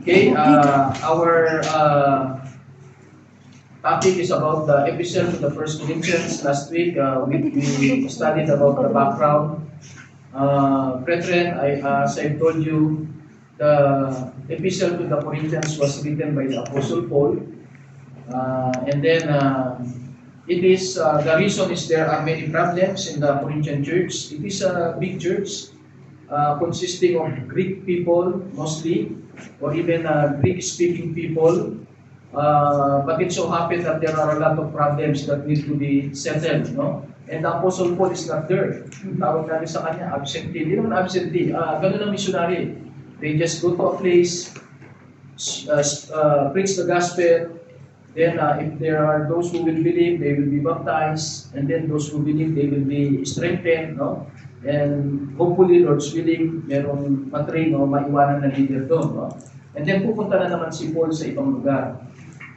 Okay, our topic is about the epistle to the First Corinthians. Last week, we studied about the background. Brethren, as I told you, the epistle to the Corinthians was written by the Apostle Paul. And then it is the reason is there are many problems in the Corinthian church. It is a big church consisting of Greek people mostly, or even Greek-speaking people. But it so happened that there are a lot of problems that need to be settled, no? And the Apostle Paul is not there. Tawag natin sa kanya, absentee. Hindi naman absentee. Ganun ang missionary. They just go to a place, preach the gospel. Then if there are those who will believe, they will be baptized. And then those who believe, they will be strengthened, no? And hopefully, Lord's willing, merong matrain, no? Maiwanan na leader doon, no? And then pupunta na naman si Paul sa ibang lugar.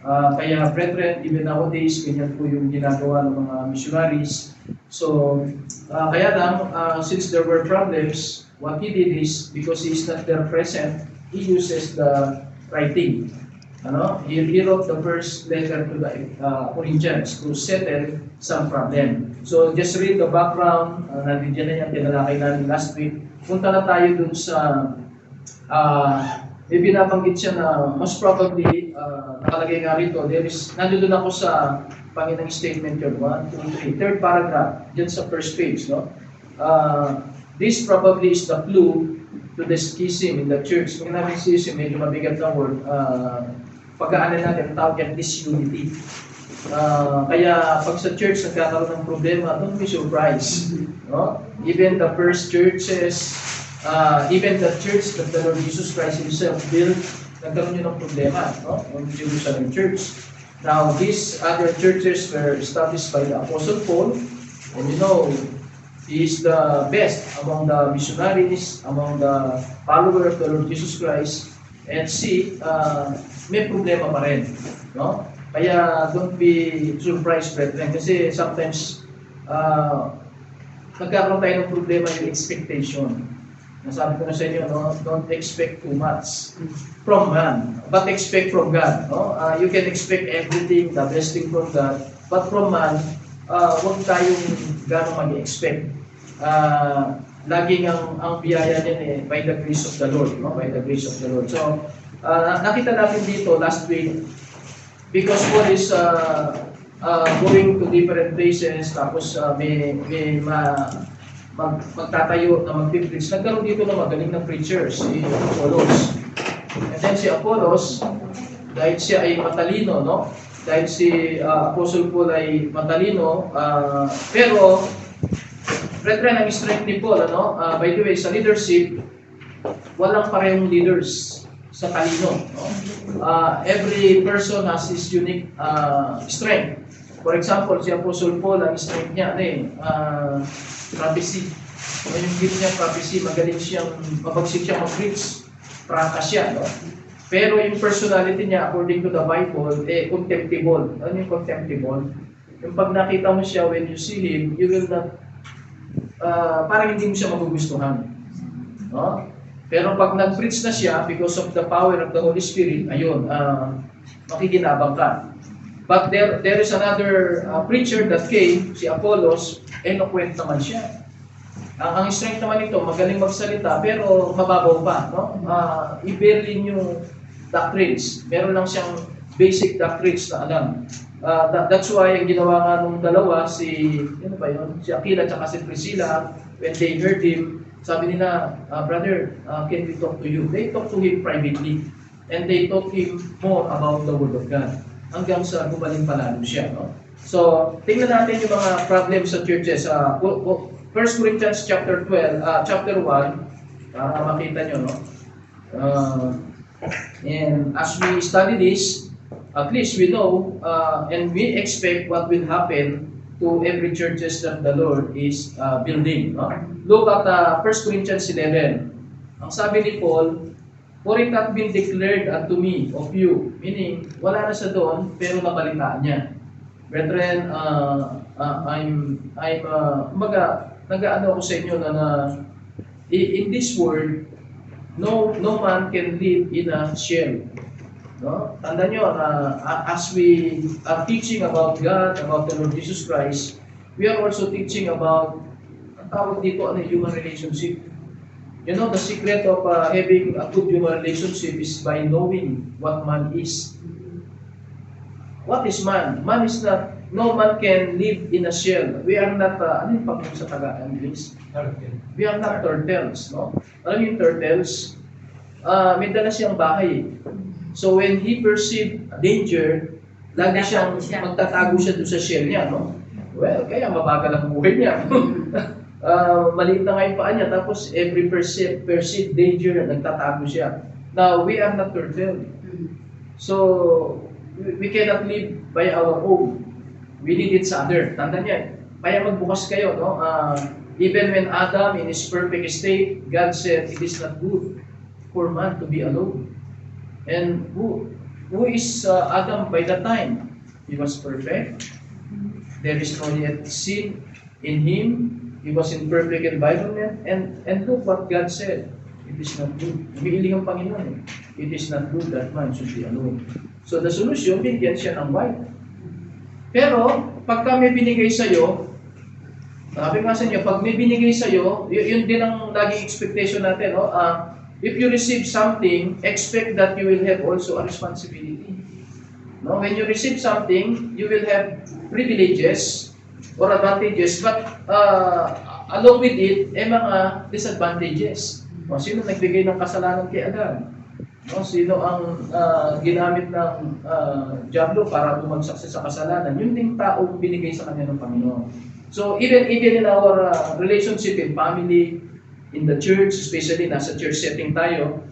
Kaya brethren, even nowadays, ganyan po yung ginagawa ng mga missionaries. So, kaya lang, since there were problems, what he did is, because he is not there present, he uses the writing. He wrote the first letter to the Corinthians to settle some problem. So, just read the background. Nandiyan na yan, tinalakay namin last week. Punta na tayo dun sa may binabanggit siya na most probably, nakalagay nga rito, nandun ako sa Panginang statement yun, 1, 2, 3, third paragraph, dyan sa first page, no? This probably is the clue to the schism in the church. Kung namin schism, medyo mabigat na word, pag-aanan natin, tawag yan disunity. Kaya pag sa church nagkakaroon ng problema, don't be surprised, no? Even the first churches, even the church that the Lord Jesus Christ Himself built, nagkaroon yun ng problema, no? Ang Jerusalem Church. Now, these other churches were established by the Apostle Paul, and you know, he is the best among the missionaries, among the followers of the Lord Jesus Christ, and see, may problema pa rin, no? Kaya don't be surprised, brethren, kasi sometimes, nagkakaroon tayo ng problema yung expectation. Nasabi ko na sa inyo, no? Don't expect too much from man, but expect from God. No? You can expect everything, the best thing from God, but from man, huwag tayong gano'ng mag-expect. Laging ang biyaya niyan by the grace of the Lord. No? By the grace of the Lord. So, nakita natin dito last week, because Paul is going to different places, tapos magtatayo na mag-preach. Nagkaroon dito na magaling na preacher, si Apollos. And then si Apollos, dahil siya ay matalino, no? Dahil si Apostle Paul ay matalino, pero, brethren, ang strength ni Paul, by the way, sa leadership, walang parehong leaders sa talino. No? Every person has his unique strength. For example, si Apostle Paul, ang strength niya, prophecy. Yung gift niya, prophecy, magaling siyang, mabagsik siya mag-preach. Prangka siya, no? Pero yung personality niya, according to the Bible, contemptible. Ano yung contemptible? Yung pag nakita mo siya, when you see him, you will not, parang hindi mo siya magugustuhan. No? Pero pag nag-preach na siya, because of the power of the Holy Spirit, ayun, makikinabang ka. But there is another preacher that came, si Apollos, eloquent naman siya. Ang strength naman ito, magaling magsalita, pero mababaw pa. No? I-barely yung doctrines. Meron lang siyang basic doctrines na alam. That's why, ang ginawa nga nung dalawa, si Aquila at si Priscilla, when they heard him, sabi nila, brother, can we talk to you? They talked to him privately. And they taught him more about the Word of God. Hanggang sa gumaling palalo siya. No? So, tingnan natin yung mga problems sa churches. 1 Corinthians chapter 1, para makita nyo, no? And as we study this, at least we know and we expect what will happen to every churches that the Lord is building. No? Look at 1 Corinthians 11. Ang sabi ni Paul, for it hath been declared unto me of you. Meaning, wala na siya doon, pero nabalitaan niya. Brethren, nag-ano ako sa inyo na in this world, no man can live in a shell. No? Tandaan nyo, as we are teaching about God, about the Lord Jesus Christ, we are also teaching about, ang tawag dito, human relationship. You know, the secret of having a good human relationship is by knowing what man is. What is man? Man is not, no man can live in a shell. We are not, ano yung pag sa Taga-English? We are not turtles, no? Alam yung turtles? May dala siyang bahay. So when he perceived danger, lagi siyang magtatago siya doon sa shell niya, no? Well, kaya mabagal ang buhay niya. Maliit na nga yung paa niya, tapos every perceived danger, nagtatago siya. Now, we are not turtle. So, we cannot live by our own. We need each other. Tandaan niya, kaya magbukas kayo, no? Even when Adam in his perfect state, God said, it is not good for man to be alone. And who is Adam by that time? He was perfect. There is no yet sin in him. He was in perfect environment. And look what God said. It is not good. Umiiling ang Panginoon. It is not good that man should be alone. So the solution, bigyan siya ng wife. Pero, pagka may binigay sa'yo, sabi nga sa inyo, pag may binigay sa'yo, yun din ang laging expectation natin. No? If you receive something, expect that you will have also a responsibility. No? When you receive something, you will have privileges or advantages, but along with it, mga disadvantages. O, sino nagbigay ng kasalanan kay Adam? No? Sino ang ginamit ng diablo para bumagsak sa kasalanan? Yun ding taong binigay sa kanya ng Panginoon. So even in our relationship in family, in the church, especially nasa church setting tayo,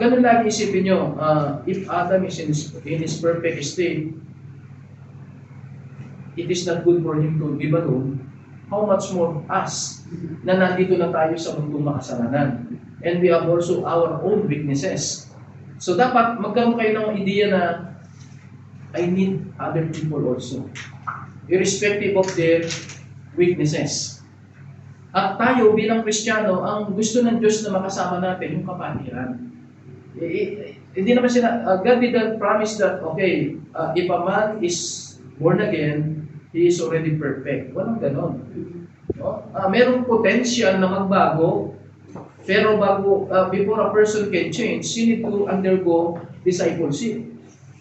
ganun lagi isipin nyo, if Adam is in his perfect state, it is not good for him to live alone, how much more us na nandito na tayo sa mundong makasalanan. And we have also our own weaknesses. So dapat magkaroon kayo ng idea na I need other people also, irrespective of their weaknesses. At tayo bilang Kristiyano, ang gusto ng Diyos na makasama natin, yung kapatiran. Hindi naman God didn't promise that, okay, if a man is born again, he is already perfect. Walang ganon. No? Merong potential na magbago, pero before a person can change, you need to undergo discipleship.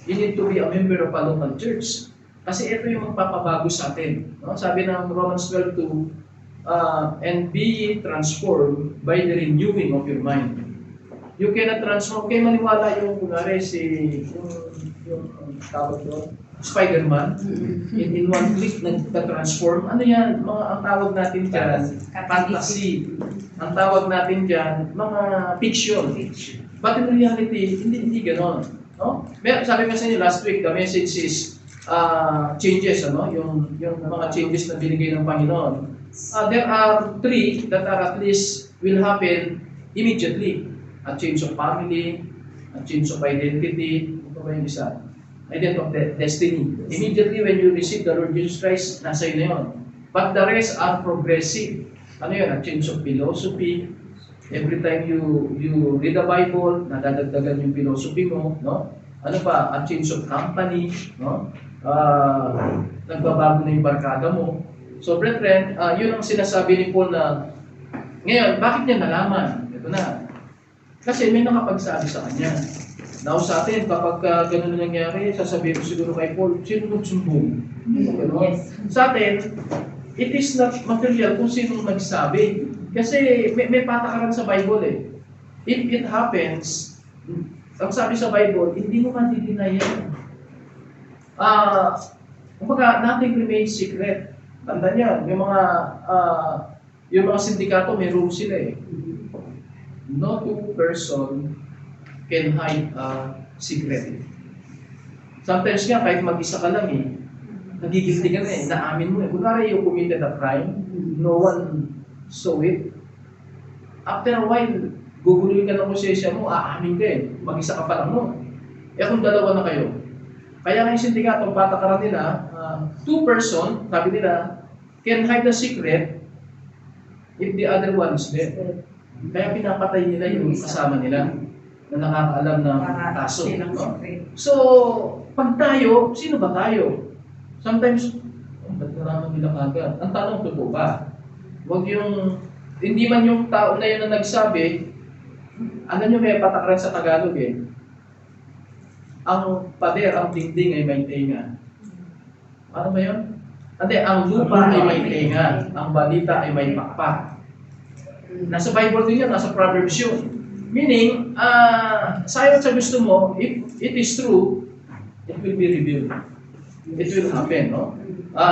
You need to be a member of a local church. Kasi ito yung magpapabago sa atin. No? Sabi ng Romans 12:2, and be transformed by the renewing of your mind. You cannot transform. Kaya maniwala yung kunwari yung tawag doon, Spider-Man, in one click nagka-transform. Ano yan? Ang tawag natin dyan, fantasy. Ang tawag natin dyan, mga fiction. But in reality, hindi ganon. No? Sabi ko sa inyo last week, the message is changes, yung mga changes na binigay ng Panginoon. There are three that are at least will happen immediately. A change of family, a change of identity, ito ba yung isa? Identity of destiny. Immediately when you receive the Lord Jesus Christ, nasa iyo na yun. But the rest are progressive. Ano yun? A change of philosophy. Every time you read the Bible, nadadagdagan yung philosophy mo, no? Ano pa? A change of company, no? Nagbabago na yung barkada mo. So, brethren, yun ang sinasabi ni Paul na, ngayon, bakit niya nalaman? Ito na. Kasi may nakapagsabi sa kanya. Now sa atin, kapag ganun na nangyari, sasabihin ko siguro kay Paul, sino nagsumbong? Yes. Sa atin, it is not material kung sino nagsabi. Kasi may patakaran sa Bible eh. If it happens, ang sabi sa Bible, hindi mo madidinay yan. Kumbaga, nothing remains secret. Tanda niya, yung mga sindikato, may rules sila eh. No two person can hide a secret. Sometimes nga, kahit mag-isa ka lang eh, nagigilty ka na eh, naamin mo eh. Kunwari you committed a crime, no one saw it. After a while, guguluhin ka ng konsensya mo, aamin ka eh, mag-isa ka pa lang mo. Eh kung dalawa na kayo, kaya nga yung sindikato, patakaran nila, two person, sabi nila, can hide the secret if the other one is dead. Kaya pinapatay nila yung kasama nila na nakakaalam ng kaso. No? So, pag tayo, sino ba tayo? Sometimes, ba't nalaman nila kagad? Ang tanong, totoo ba? Huwag yung, hindi man yung tao na yun na nagsabi, alam nyo may patakaran sa Tagalog eh. Ang pader, ang dingding ay may tenga. Ano ba yun? Hindi, ang lupa ay may tenga, ang balita ay may pakpak. Nasa Bible din yan, nasa Proverbs yun. Meaning, sayon sa gusto mo, if it is true, it will be revealed. It will happen, no?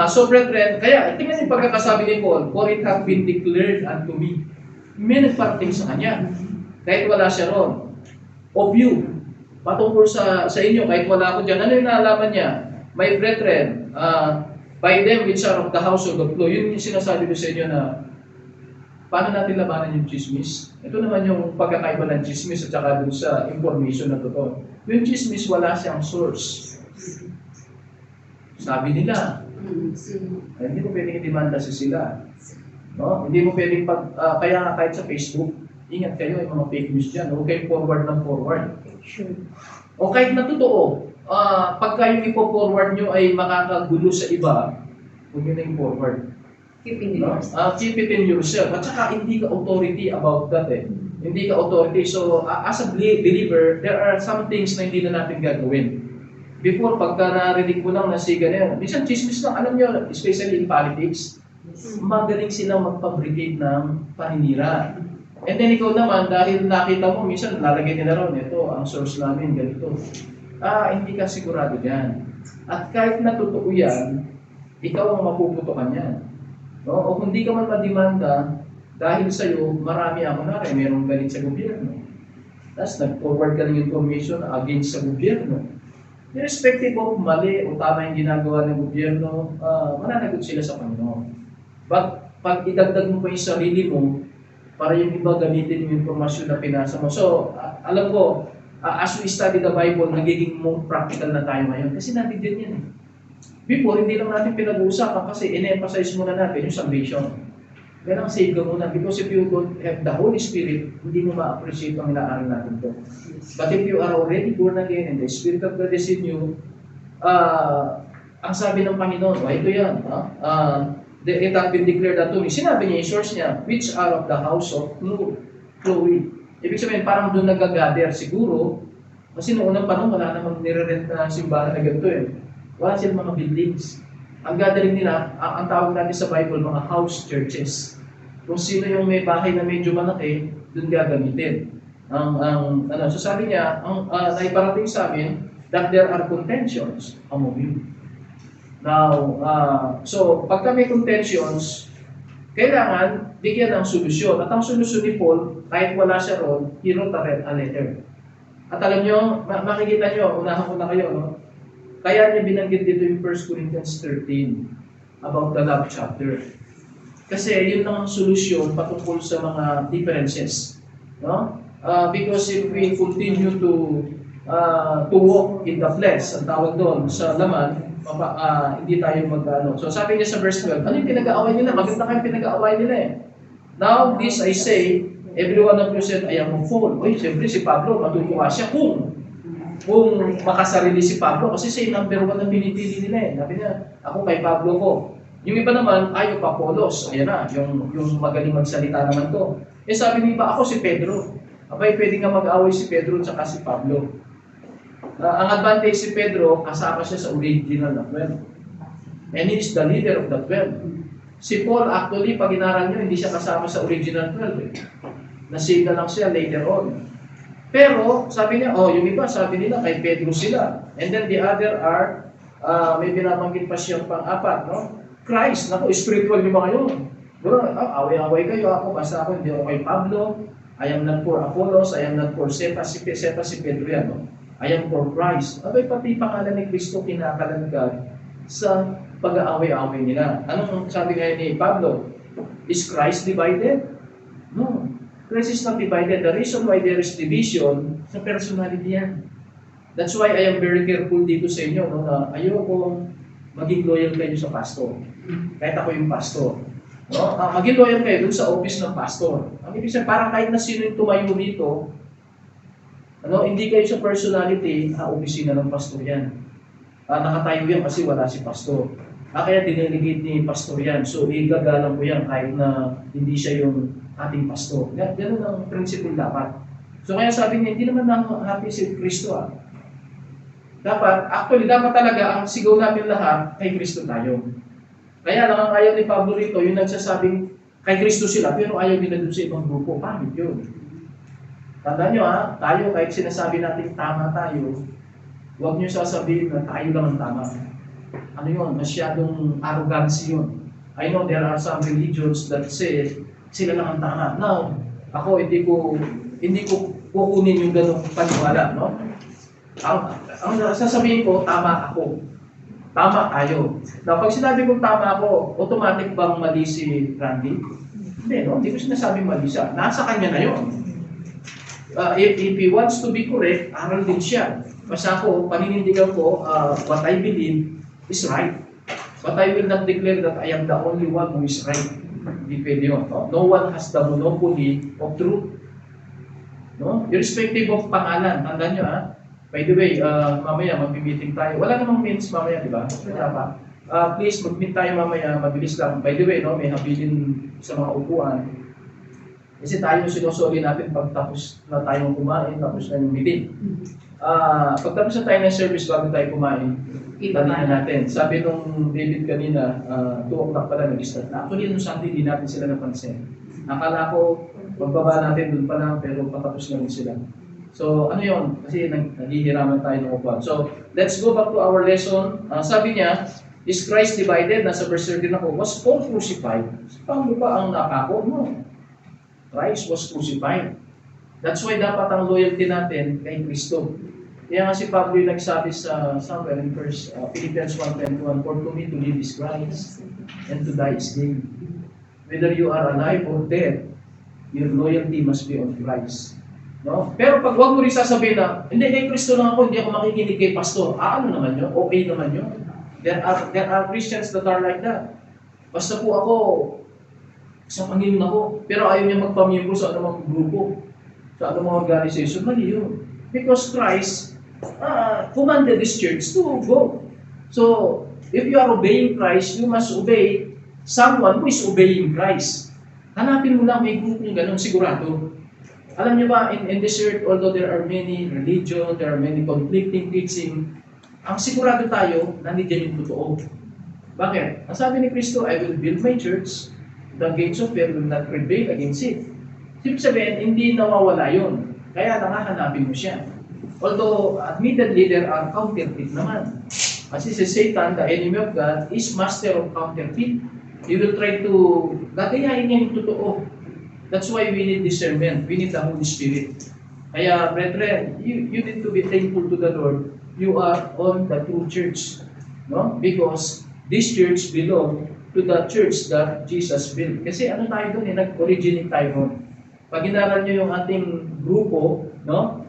So, brethren, kaya, tingnan yung pagkakasabi ni Paul, for it hath been declared unto me. May nagparating sa kanya. Kahit wala siya ron. Of you. Patungkol sa inyo, kahit wala ako dyan. Ano yung naalaman niya? My brethren, by them which are of the household of law. Yun yung sinasabi ko sa inyo na paano natin labanan yung chismis? Ito naman yung pagkakaiba ng chismis at saka dun sa information na totoo. Yung chismis, wala siyang source. Sabi nila, hindi mo pwedeng i-demanda sila. No? Hindi mo pwedeng kaya nga kahit sa Facebook, ingat kayo, yung mga fake news dyan. Huwag kayong forward ng forward. O kahit na totoo, pagka yung ipo-forward nyo ay makakagulo sa iba, huwag nyo na yung forward. Keep it in yourself. Keep it in yourself. At saka hindi ka authority about that eh. Hindi ka authority. So, as a believer, there are some things na hindi na natin gagawin. Before, pagka narinig ko lang na siga na yan, minsan chismis lang, alam nyo, especially in politics, magaling silang mag-fabricate ng paninira. And then ikaw naman, dahil nakita mo, minsan lalagay nila ron, ito, ang source namin, ganito. Hindi ka sigurado dyan. At kahit na totoo yan, ikaw ang mapuputokan yan. No? O kung di ka man madimanda, dahil sa'yo, marami ako na rin, merong galit sa gobyerno. Tapos nag-forward ka ng information against sa gobyerno. Irrespective of mali o tama yung ginagawa ng gobyerno, mananagot sila sa Panginoon. But pag idagdag mo pa yung sarili mo, para yung iba gamitin yung informasyon na pinasa mo. So, alam ko, as we study the Bible, nagiging more practical na tayo ngayon. Kasi nandito yan eh. Before, hindi lang natin pinag-uusapan kasi in-emphasize muna natin yung salvation. Kaya lang save ka muna because if you don't have the Holy Spirit, hindi mo ma-appreciate ang inaaral natin ito. But if you are already born again and the Spirit of God is in you, ang sabi ng Panginoon, ito yan, it hath been declared unto me. Sinabi niya, yung source niya, which are of the house of Chloe. Ibig sabihin, parang doon nag-gather siguro, kasi noong unang panahon, wala namang nire-rent na simbahan na ganito eh. Wala silang mga buildings. Ang gathering nila, ang tawag natin sa Bible, mga house churches. Kung sino yung may bahay na medyo malaki, doon gagamitin. So sabi niya, naiparating sa amin, that there are contentions among you. Now, so pagka may contentions, kailangan bigyan ng solusyon. At ang solusyon ni Paul, kahit wala siya ron, he wrote a letter. At alam nyo, makikita nyo, unahan ko na kayo, no? Kaya niya binanggit dito yung 1 Corinthians 13 about the love chapter. Kasi yun lang ang solusyon patungkol sa mga differences. No? Because if we continue to walk in the flesh, ang tawag doon sa laman, hindi tayo mag-ano. So sabi niya sa verse 12, ano yung pinag-aaway nila? Maganda kayong pinag-aaway nila eh. Now this I say, every one of you said, I am a fool. Uy, siyempre si Pablo, matutuwa siya kung makasarili si Pablo. Kasi siya yung number 1 na pinipili nila eh. Sabi niya, ako kay Pablo ko. Yung iba naman, ayaw pa Apolos. Ayan na, yung magaling magsalita naman to. Eh sabi niya ba, ako si Pedro. Abay, pwede nga mag-away si Pedro at saka si Pablo. Ang advantage si Pedro, kasama siya sa original na 12. And he is the leader of the 12. Si Paul, actually, pag inaral nyo, hindi siya kasama sa original 12. Eh. Nasiga lang siya later on. Pero, sabi niya, yung iba, sabi nila, kay Pedro sila. And then the other are, may binabanggit pa siyang pang-apat, no? Christ, naku, spiritual yung mga yun. Bro, away-away kayo, basta ako, hindi ako kay Pablo. I am not for Apollos, I am not for Cephas, si Pedro yan, no? I am for Christ. Abay, pati pangalan ni Kristo kinakalagad sa pag-aaway-away nila. Anong sabi ngayon ni Pablo? Is Christ divided? No. Christ is not divided. The reason why there is division, sa personality yan. That's why I am very careful dito sa inyo, no, na ayoko maging loyal kayo sa pastor. Kahit ako yung pastor. No? Maging loyal kayo dun sa office ng pastor. Ang ibig sabihin, parang kahit na sino yung tumayo rito, hindi kayo sa personality, opisina ng pastor yan. Nakatayo yan kasi wala si pastor. Kaya dinelegate ni pastor yan. So, igagalang ko yan kahit na hindi siya yung ating pastor. Ganun ang principle dapat. So, kaya sabi niya, hindi naman happy si Kristo. Dapat talaga ang sigaw natin lahat, kay Kristo tayo. Kaya lang ang ayaw ni Pablo rito, yung nagsasabing kay Kristo sila, pero ayaw nila doon sa ibang grupo. Pangit yun. Tandaan nyo tayo kahit sinasabi natin tama tayo, huwag nyo sasabihin na tayo lang ang tama. Ano yun? Masyadong arrogancy yun. I know there are some religions that say sila lang ang tama. Now, ako hindi ko kukunin yung ganong paniwala, no? Ang sasabihin ko, tama ako. Tama tayo. Now, pag sinabi kong tama ako, automatic bang mali si Randy? Hindi, no? Hindi ko sinasabing mali siya. Nasa kanya na yun. If he wants to be correct, aral din siya. Basta ako, paninindigan ko, what I believe is right. But I will not declare that I am the only one who is right. Hindi pwede yun. No one has the monopoly of truth. No? Irrespective of pangalan. Tandaan nyo, by the way, mamaya mag-meeting tayo. Wala namang means mamaya, di ba? Wala pa. Please, mag-meet tayo mamaya. Mabilis lang. By the way, may habilin sa mga upuan. Kasi tayo sinusuli natin pag tapos na tayong kumain, tapos na yung meeting. Pagtapos na tayo ng service bago tayo kumain, tanina natin. Sabi nung David kanina, 2 o'clock pala nag-start na. Actually, nung Sunday, di natin sila napansin. Akala ko, magbaba natin doon pa lang, pero patapos na rin sila. So, ano yun? Kasi naghihiraman tayo ng upuan. So, let's go back to our lesson. Sabi niya, is Christ divided? Nasa verse 13 ako, was Paul crucified? Paano ba ang napako? No. Christ was crucified. That's why dapat ang loyalty natin kay Kristo. Kaya nga si Pablo yung nagsabi sa somewhere in Philippians 1:21, for to me to live is Christ, and to die is gain. Whether you are alive or dead, your loyalty must be on Christ. No? Pero pag wag mo rin sasabihin na, hindi, kay Kristo lang ako, hindi ako makikinig kay pastor. Ano naman yun? Okay naman yun. There are Christians that are like that. Basta po ako, sa Panginoon ako, pero ayaw niya magpamiyembro sa anumang grupo, sa anumang organization. Mali yun. Because Christ commanded this church to go. So, if you are obeying Christ, you must obey someone who is obeying Christ. Hanapin mo lang may grupong ganun, sigurado. Alam niyo ba, in this earth, although there are many religion, there are many conflicting teaching, ang sigurado tayo, nandiyan yung totoo. Bakit? Ang sabi ni Kristo, I will build my church, the gates of hell will not prevail against it. Ibig sabihin, hindi nawawala yun. Kaya hanapin mo siya. Although, admittedly, there are counterfeit naman. Kasi si Satan, the enemy of God, is master of counterfeit. He will try to gagayahin niya yung totoo. That's why we need discernment. We need the Holy Spirit. Kaya, brethren, you need to be thankful to the Lord. You are on the true church. No? Because this church belongs to the church that Jesus built. Kasi ano tayo doon, nag-originate tayo doon. Pag inaral nyo yung ating grupo, no?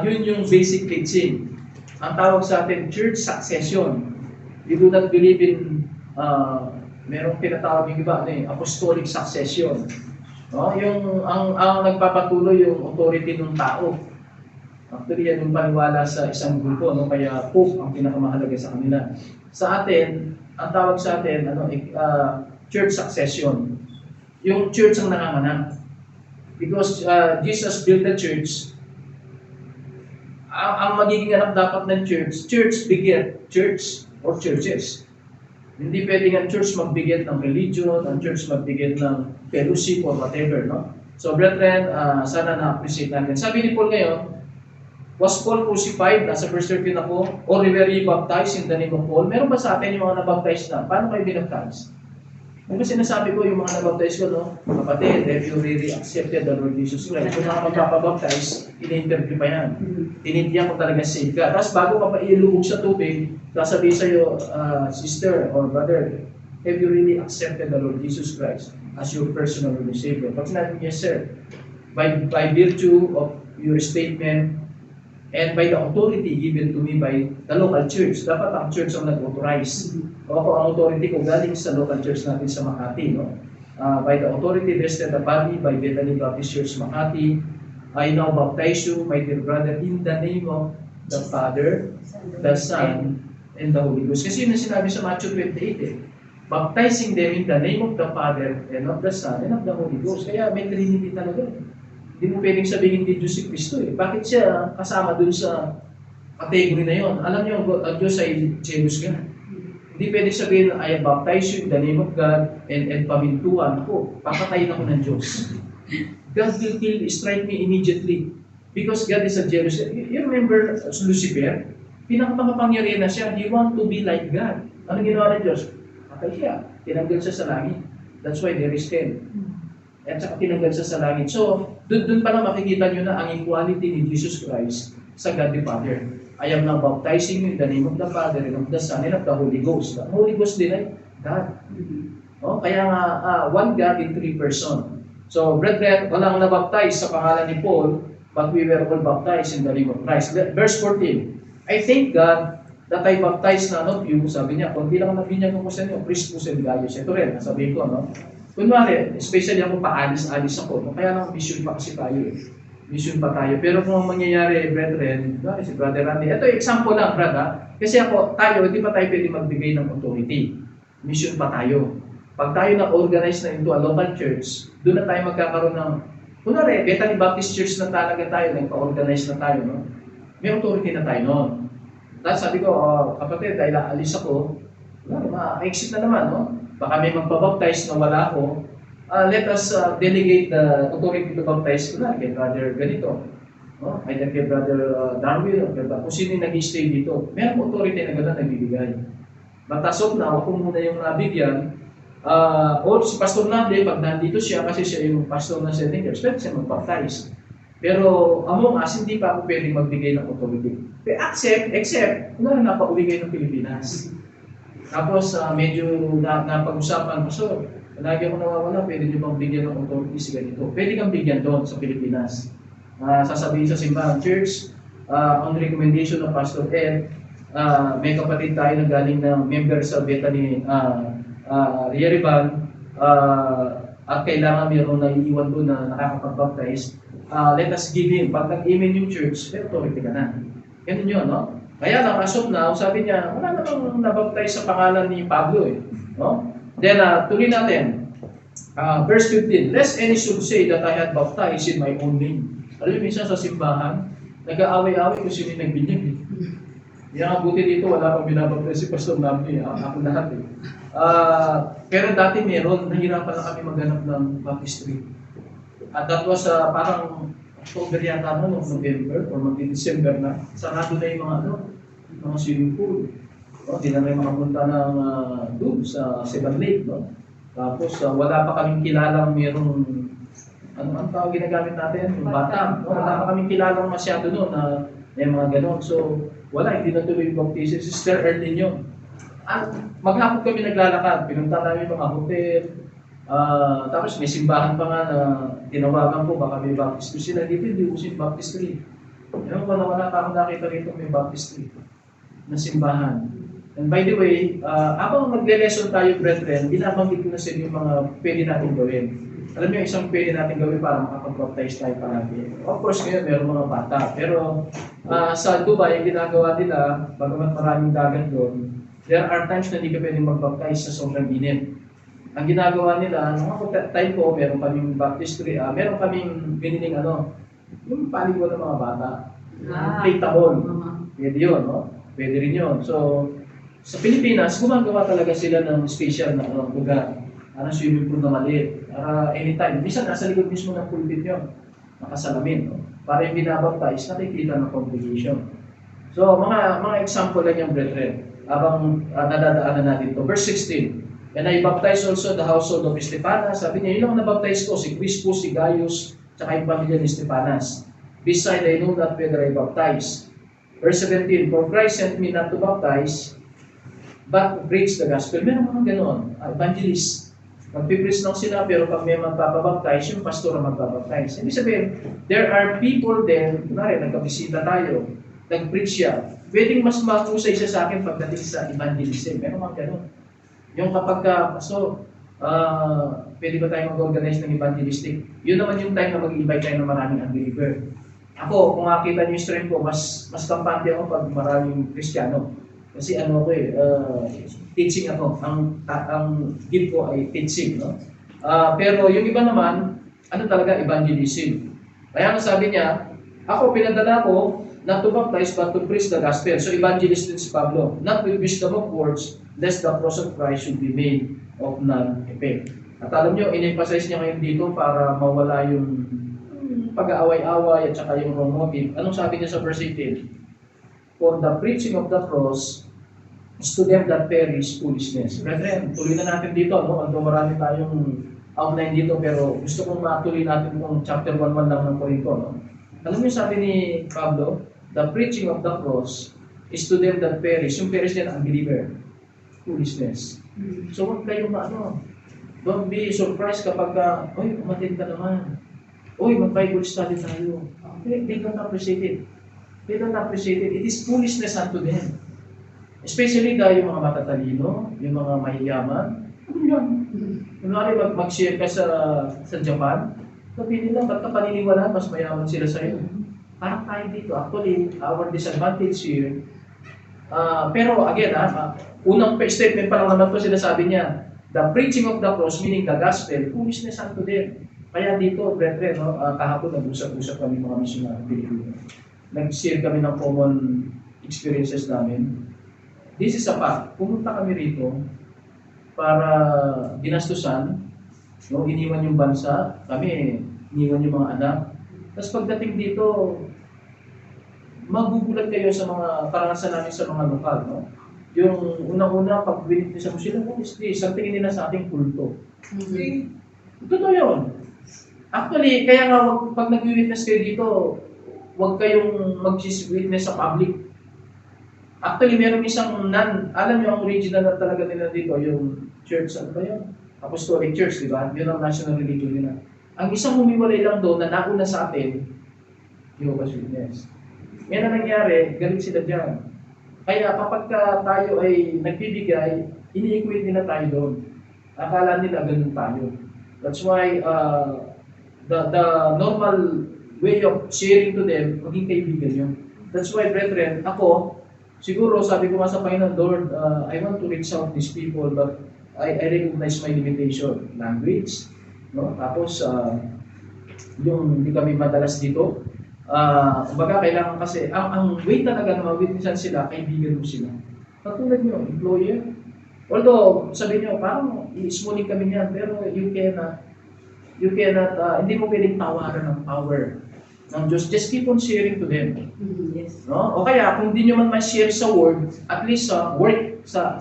Yun yung basic teaching. Ang tawag sa atin, church succession. We do not believe in, merong pinatawag yung iba, apostolic succession. No? Yung, ang nagpapatuloy yung authority ng tao. Actually, yan yung paniwala sa isang grupo, no? Kaya Pope ang pinakamahalaga sa kanila. Sa atin, ang tawag sa atin, church succession. Yung church ang nanganganak. Because Jesus built the church, ang magiging anak dapat ng church beget church or churches. Hindi pwedeng ang church magbiget ng religion, ang church magbiget ng fellowship or whatever, no? So, brethren, sana na-appreciate natin. Sabi ni Paul ngayon, was Paul crucified? Nasa verse 13 ako. Or were ye baptized in the name of Paul? Meron ba sa atin yung mga nabaptize na? Paano kayo binaptize? Kung sinasabi ko yung mga nabaptize ko, no? Kapatid, have you really accepted the Lord Jesus Christ? Kung mga magpapabaptize, ina-interview pa yan. Tinitiyak ko talaga save ka. Tapos bago ka pa ilubog sa tubig, sasabihin sa'yo, sister or brother, have you really accepted the Lord Jesus Christ as your personal Lord and Savior? Pag sinabi niya, sir, by virtue of your statement, and by the authority given to me by the local church. Dapat ang church ang nag-authorize. O ako, ang authority ko galing sa local church natin sa Makati. No? by the authority vested upon me by Bethany Baptist Church, Makati, I now baptize you, my dear brother, in the name of the Father, the Son, and the Holy Ghost. Kasi yun ang sinabi sa Matthew 28 eh. Baptizing them in the name of the Father, and of the Son, and of the Holy Ghost. Kaya may Trinity talaga. Hindi mo pwedeng sabihin hindi Diyos si Kristo eh. Bakit siya kasama dun sa category na yon? Alam niyo, ang Diyos ay jealous ka. Hindi pwedeng sabihin, I baptize you in the name of God, and pamintuan ako. Papatayin ako ng Diyos. God will strike me immediately. Because God is a jealous. You remember Lucifer? Pinakamakapangyarihan na siya. He want to be like God. Ano ginawa ng Diyos? Patay siya. Tinanggal siya sa langit. That's why there is hell. At saka tinanggal siya sa langit. So, dun pa lang makikita nyo na ang equality ni Jesus Christ sa God the Father. I am now baptizing you in the name of the Father, and of the Son, and of the Holy Ghost. Ang Holy Ghost din ay God. Kaya nga, one God in three person. So, brethren, walang nabaptize sa pangalan ni Paul, but we were all baptized in the name of Christ. Verse 14, I thank God that I baptized none of you. Sabi niya, kung di lang nabinyan ko sa inyo, Crispus and Gaius. Ito rin, sabihin ko, no? Kunwari, especially ako, paalis-alis ako. No? Kaya lang, mission pa kasi tayo eh. Mission pa tayo. Pero kung mangyayari, brethren, si Brother Randy, ito example lang, brother. Kasi tayo, hindi pa tayo pwede magbigay ng authority. Mission pa tayo. Pag tayo na-organize na into a local church, doon na tayo magkakaroon ng, kunwari, Bethany Baptist Church na talaga tayo, nagpa-organize na tayo, no? May authority na tayo noon. Tapos sabi ko, kapatid, dahil aalis ako, ma-exit na naman, no? Baka may magpabaptize na wala ako, let us delegate the authority to baptize ko na kay brother ganito. No? Either kay brother Darwin, o kung sino yung nag-stay dito. May authority na gano'n nagbibigay. But as of now, ako muna yung nabigyan, or si Pastor Nable, pag nandito siya, kasi siya yung pastor ng St. Nicholas, pwede siya mag-baptize. Pero among us, hindi pa ako pwedeng magbigay ng authority. Except, kung napauwi kayo ng Pilipinas. Tapos medyo napag-usapan ko, so lagi ako nawawala, pwede nyo bang bigyan ng authority si ganito? Pwede kang bigyan doon sa Pilipinas. Sasabihin sa simbahan church, on recommendation ng Pastor Ed, may kapatid tayo na galing ng member sa Bethany Yerevan, at kailangan mayroon na iiwan doon na nakakapag-baptize. Let us give him. Pag nag-email yung church, may authority ka na. Ganun yun, no? Kaya lang, as of now, sabi niya, wala namang nabaptize sa pangalan ni Pablo eh. No? Then, tuloy natin. Verse 15, lest any should say that I had baptized in my own name. Alam mo, minsan sa simbahan, nag-aaway-aaway kung sino yung nagbinyag eh. Yan, buti dito, wala pang binabaptize si Pastor Nabli. Ako lahat eh. Pero dati meron, nahirapan na kami maghanap ng baptistry. At that was parang October yata noong November or mag-December na. Sarado na yung mga swimming pool. Hindi na rin makapunta ng doon sa Seven Lake. No? Tapos wala pa kaming kilalang mayroong, ang tawag ginagamit natin? Yung bata. No? Wala pa kaming kilalang masyado noon na may mga ganon. So wala, hindi na tuloy yung baptism. Sister Erlyn yun. Maghapon kami naglalakad. Pinunta namin mga hotel. Tapos may simbahan pa nga na tinawagan ko, baka may baptistry sila. Dito hindi usin baptistry. Yung wala pa akong nakita rito may baptistry na simbahan. And by the way, habang magle-lesson tayo, brethren, binabanggit ko na sa inyo yung mga pwede natin gawin. Alam niyo, isang pwede natin gawin para makapag-baptize tayo palagi. Of course, ngayon meron mga bata. Pero sa Dubai, yung ginagawa nila, bagamat maraming dagat doon, there are times na hindi ka pwedeng mag-baptize sa sobrang init. Ang ginagawa nila, nung time ko, meron kaming baptistry, meron kaming biniling yung paligo ng mga bata. Inflatable. Pwede yun, no? Pwede rin yun. So, sa Pilipinas, gumagawa talaga sila ng special na lugar. Swimming pool na maliit. Anytime. Minsan, nasa likod mismo ng pulpit yun. Nakasalamin, no? Para yung binabaptize, nakikita ng congregation. So, mga example lang yung brethren. Habang nadadaanan natin ito. Verse 16. And I baptized also the household of Estepanas. Sabi niya, yun ang nabaptize ko, si Crispus, si Gaius, tsaka yung pamilya ni Estepanas. Beside, I know not whether I baptize. Verse 17, for Christ sent me not to baptize, but to preach the gospel. Meron mga ganon, evangelist. Magpipreach lang sila, pero pag may magpapabaptize, yung pastor ang magpapabaptize. Ibig sabihin, there are people then, kunwari, nagkabisita tayo, nag-preach siya. Pwedeng mas mahusay siya sa akin pagdating sa evangelism. Meron mga ganon. Yung kapag, so, Pwede ba tayo mag-organize ng evangelistic? Yun naman yung time na mag-invite tayo ng maraming unbeliever. Ako, kung makita niyo yung strength ko, mas kampante ako pag maraming Kristiyano. Kasi ano ako teaching ako. Ang gift ko ay teaching, no? Pero yung iba naman, ano talaga, evangelism. Kaya ang sabi niya, ako pinadala ko not to baptize but to preach the gospel. So evangelist din si Pablo, not with wisdom of words, lest the cross of Christ should be made of none effect. At alam niyo, in-emphasize niya ngayon dito para mawala yung pag-aaway-away at saka yung wrong motive. Anong sabi niya sa verse 18? For the preaching of the cross is to them that perish foolishness. Brethren, tuloy na natin dito, no? Although marami tayong outline dito, pero gusto kong matuloy natin kung chapter 1 lang ng Corinto, no? Alam niyo sabi ni Pablo, the preaching of the cross is to them that perish. Yung perish din ang believer. Foolishness. So huwag kayong don't be surprised kapag oy, umatin ka naman. Oy, mag-Bible study tayo. They don't appreciate it. They don't appreciate it. It is foolishness unto them. Especially dahil yung mga matatalino, yung mga mahiyaman. Ano yan? Kunwari mag-share ka sa Japan, sabihin nila, ba't ka paniniwalaan, mas mayaman sila sa'yo. Parang tayo dito. Actually, our disadvantage here, pero again, unang statement pa lang naman ito, sinasabi niya, the preaching of the cross, meaning the gospel, foolishness unto them. Kaya dito, brethren, kahapon nag-usap-usap kami mga missionary Pilipino. Nag-share kami ng common experiences namin. This is a fact. Pumunta kami rito para ginastusan, no, iniwan yung bansa, kami iniwan yung mga anak. Tapos pagdating dito, magugulat kayo sa mga karanasan namin sa mga lokal, no? Yung unang-una, pag binitisan mo sila, what is this? Ang tingin nila sa ating kulto. Totoo yun. Actually, kaya nga, pag nag-witness kayo dito, huwag kayong mag-witness sa public. Actually, meron isang alam niyo ang original na talaga nila dito, yung church, ano ba yun? Apostolic Church, di ba? Yun ang national religion nila. Ang isang humiwalay lang doon na nauna sa atin, Jehovah's Witness. Yan ang nangyari, galit sila dyan. Kaya kapag tayo ay nagbibigay, ini-equate nila tayo doon. Akala nila ganun tayo. That's why the normal way of sharing to them, maging kaibigan yun. That's why, brethren, ako, siguro sabi ko nga sa Panginoon, Lord, I want to reach out these people, but I recognize my limitation. Language, no? Tapos, yung hindi kami madalas dito, kumbaga kailangan kasi, ang way talaga na mawitnessan sila, kaibigan mo sila. Katulad nyo, employer. Although, sabi nyo, parang i-smalling kami niyan, pero you cannot, hindi mo pwedeng tawaran ng power ng Diyos. Just keep on sharing to them. Yes. No? O kaya, kung hindi nyo man ma-share sa word, at least sa work, sa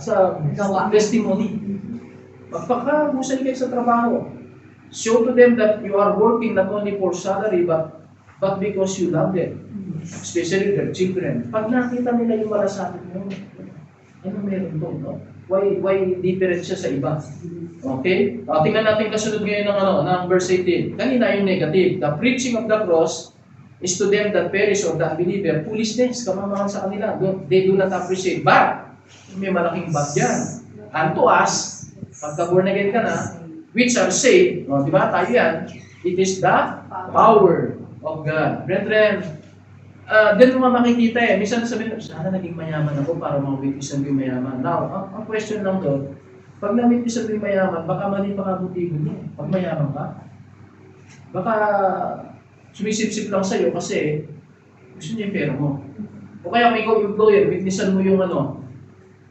testimony. Magpakahusay kayo sa trabaho. Show to them that you are working not only for salary, but because you love them. Especially their children. Pag nakita nila yung malasakit mo, ano meron doon, no? Why different siya sa iba? Okay? Tingnan natin kasunod ngayon ng verse 18. Kanina yung negative. The preaching of the cross is to them that perish or that believer. Foolishness, kamamahan sa kanila. They do not appreciate. But, may malaking but dyan. Unto us, pagka born again ka na, which are saved, di ba? Tayo yan. It is the power of God. Brethren, din mo makikita minsan sabihin, sana naging mayaman ako para mawitnessan ko yung mayaman. Now, ang question lang doon, pag nawitnessan ko yung mayaman, baka mali pa kabutibo niya. Pag mayaman ka, baka sumisip-sip lang sa'yo kasi gusto niya yung pera mo. O kaya kung ikaw employer, witnessan mo yung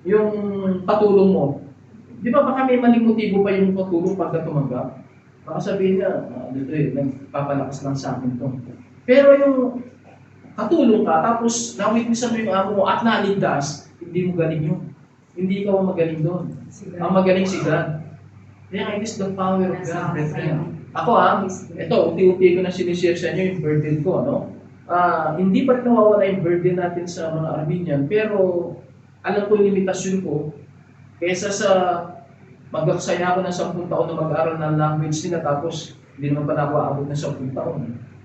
yung patulong mo. Di ba baka may maling motibo pa yung patulong pagka tumanggap? Baka sabihin niya, nagpapalakas lang sa akin to. Pero yung katulong ka, tapos na-witnessan mo yung amo mo at naligtas, hindi mo galing yun. Hindi ikaw ang magaling doon. Ang magaling si God. Kaya it is the power of God, brethren. Ako ito, unti-unti ko na sinishare sa inyo yung burden ko, hindi pa rin nawawala yung burden natin sa mga Armenian, pero alam ko yung limitasyon ko, kesa sa mag-aksaya ako ng 10 taon na mag-aaral ng language nila tapos hindi naman pa na ako aabot ng 10 taon.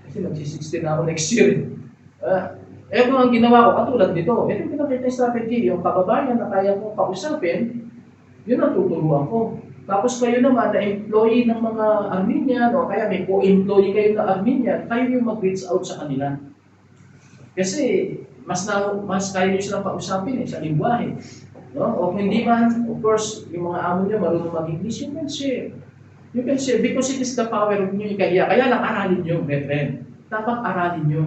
Kasi mag-16 na ako next year. Kung ang ginawa ko, katulad nito, ito yung pinakita yung strategy, yung kababayan na kaya kong kausapin, yun ang tuturuan ko. Tapos kayo naman na employee ng mga Armenian o kaya may co-employee kayo na Armenian, kayo yung mag-reach out sa kanila. Kasi mas kaya nyo silang kausapin sa lingwahe. No? O hindi man, of course, yung mga amo nyo marunong mag-English, you can share. You can share because it is the power of nyo. Kaya lang aralin nyo, brethren. Dapat aralin nyo.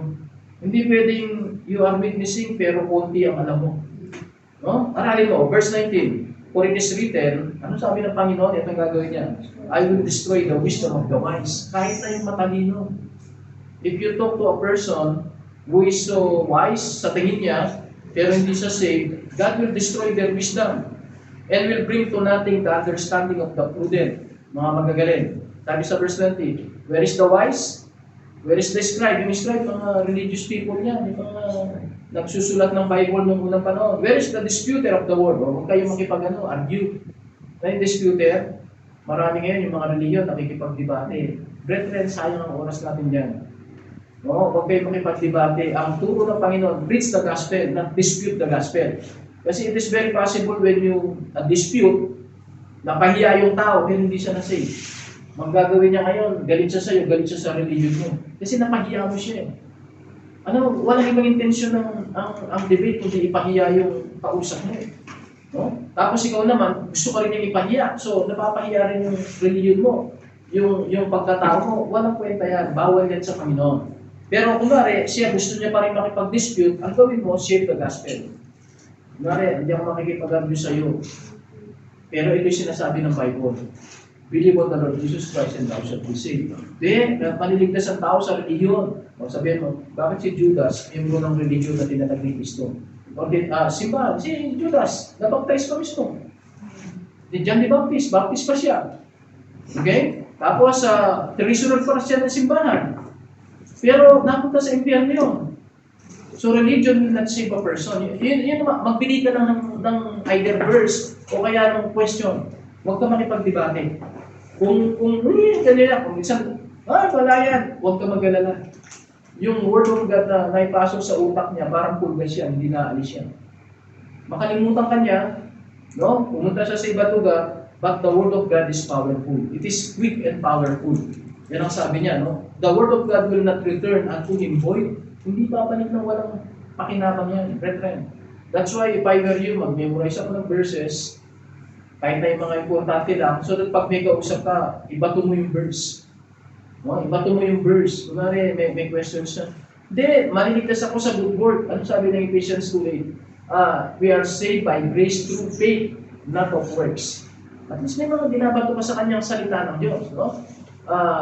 Hindi pwedeng you are witnessing pero konti ang alam mo. No? Aralin mo, verse 19. For it is written, ano sabi ng Panginoon? Ito ang gagawin niya. I will destroy the wisdom of the wise. Kahit na yung matalino. If you talk to a person who is so wise sa tingin niya, pero hindi siya saved, God will destroy their wisdom and will bring to nothing the understanding of the prudent. Mga magagaling. Sabi sa verse 20, where is the wise? Where is the scribe? Yung scribe, mga religious people niya, yung mga nagsusulat ng Bible noong unang panahon. Where is the disputer of the word? Huwag kayo argue. Na yung disputer, marami ngayon yung mga religion nakikipagdebate. Brethren, sayang ang oras natin dyan. No, huwag kayo makipagdebate. Ang turo ng Panginoon, preach the gospel, not dispute the gospel. Kasi it is very possible when you dispute, napahiya yung tao, pero hindi siya na-save. Manggagawin niya ngayon, galit siya sa'yo, galit siya sa religion mo. Kasi napahiya mo siya. Walang ibang intensyon ang debate kundi ipahiya yung kausap mo. No? Tapos ikaw naman, gusto ka rin yung ipahiya. So, napapahiya rin yung religion mo. Yung pagkatao mo, walang kwenta yan. Bawal yan sa Panginoon. Pero kunwari, siya gusto niya pa rin makipag-dispute, ang gawin mo, share the gospel. Kunwari, hindi ako makikipag-argue sa'yo. Pero ito yung sinasabi ng Bible. Believe on the Lord Jesus Christ and thou shalt be saved. Then, maniligtas ang tao sa religion. O sabihin mo, bakit si Judas, miyembro ng religion na tinatag ni Kristo? O simbahan, si Judas, nabaptize pa mismo. Si John the Baptist, baptist pa siya. Okay? Tapos, treasurer pa siya ng simbahan. Pero, napunta sa impyerno yun. So, religion will not save a person. Yun magpili ka lang ng either verse o kaya ng question. Huwag ka makipagdebate. Kung kanila, kung isang, wala yan, huwag ka mag-alala. Yung word of God na naipasok sa utak niya, parang pulgas yan, hindi naalis yan. Makalimutan ka niya, no? Pumunta siya sa iba't lugar, but the word of God is powerful. It is quick and powerful. Yan ang sabi niya, no? The word of God will not return unto him void. Hindi babalik ng walang pakinabang yan, brethren. That's why if I were you, mag-memorize ako ng verses, kahit na yung mga importante lang, so that pag may kausap ka, ibato mo yung verse. No? Ibato mo yung verse. Kunwari, may questions na. Hindi, maliligtas ako sa good work. Ano sabi ng Ephesians 2:8? We are saved by grace through faith, not of works. At least may mga binabato pa sa kanyang salita ng Diyos. No?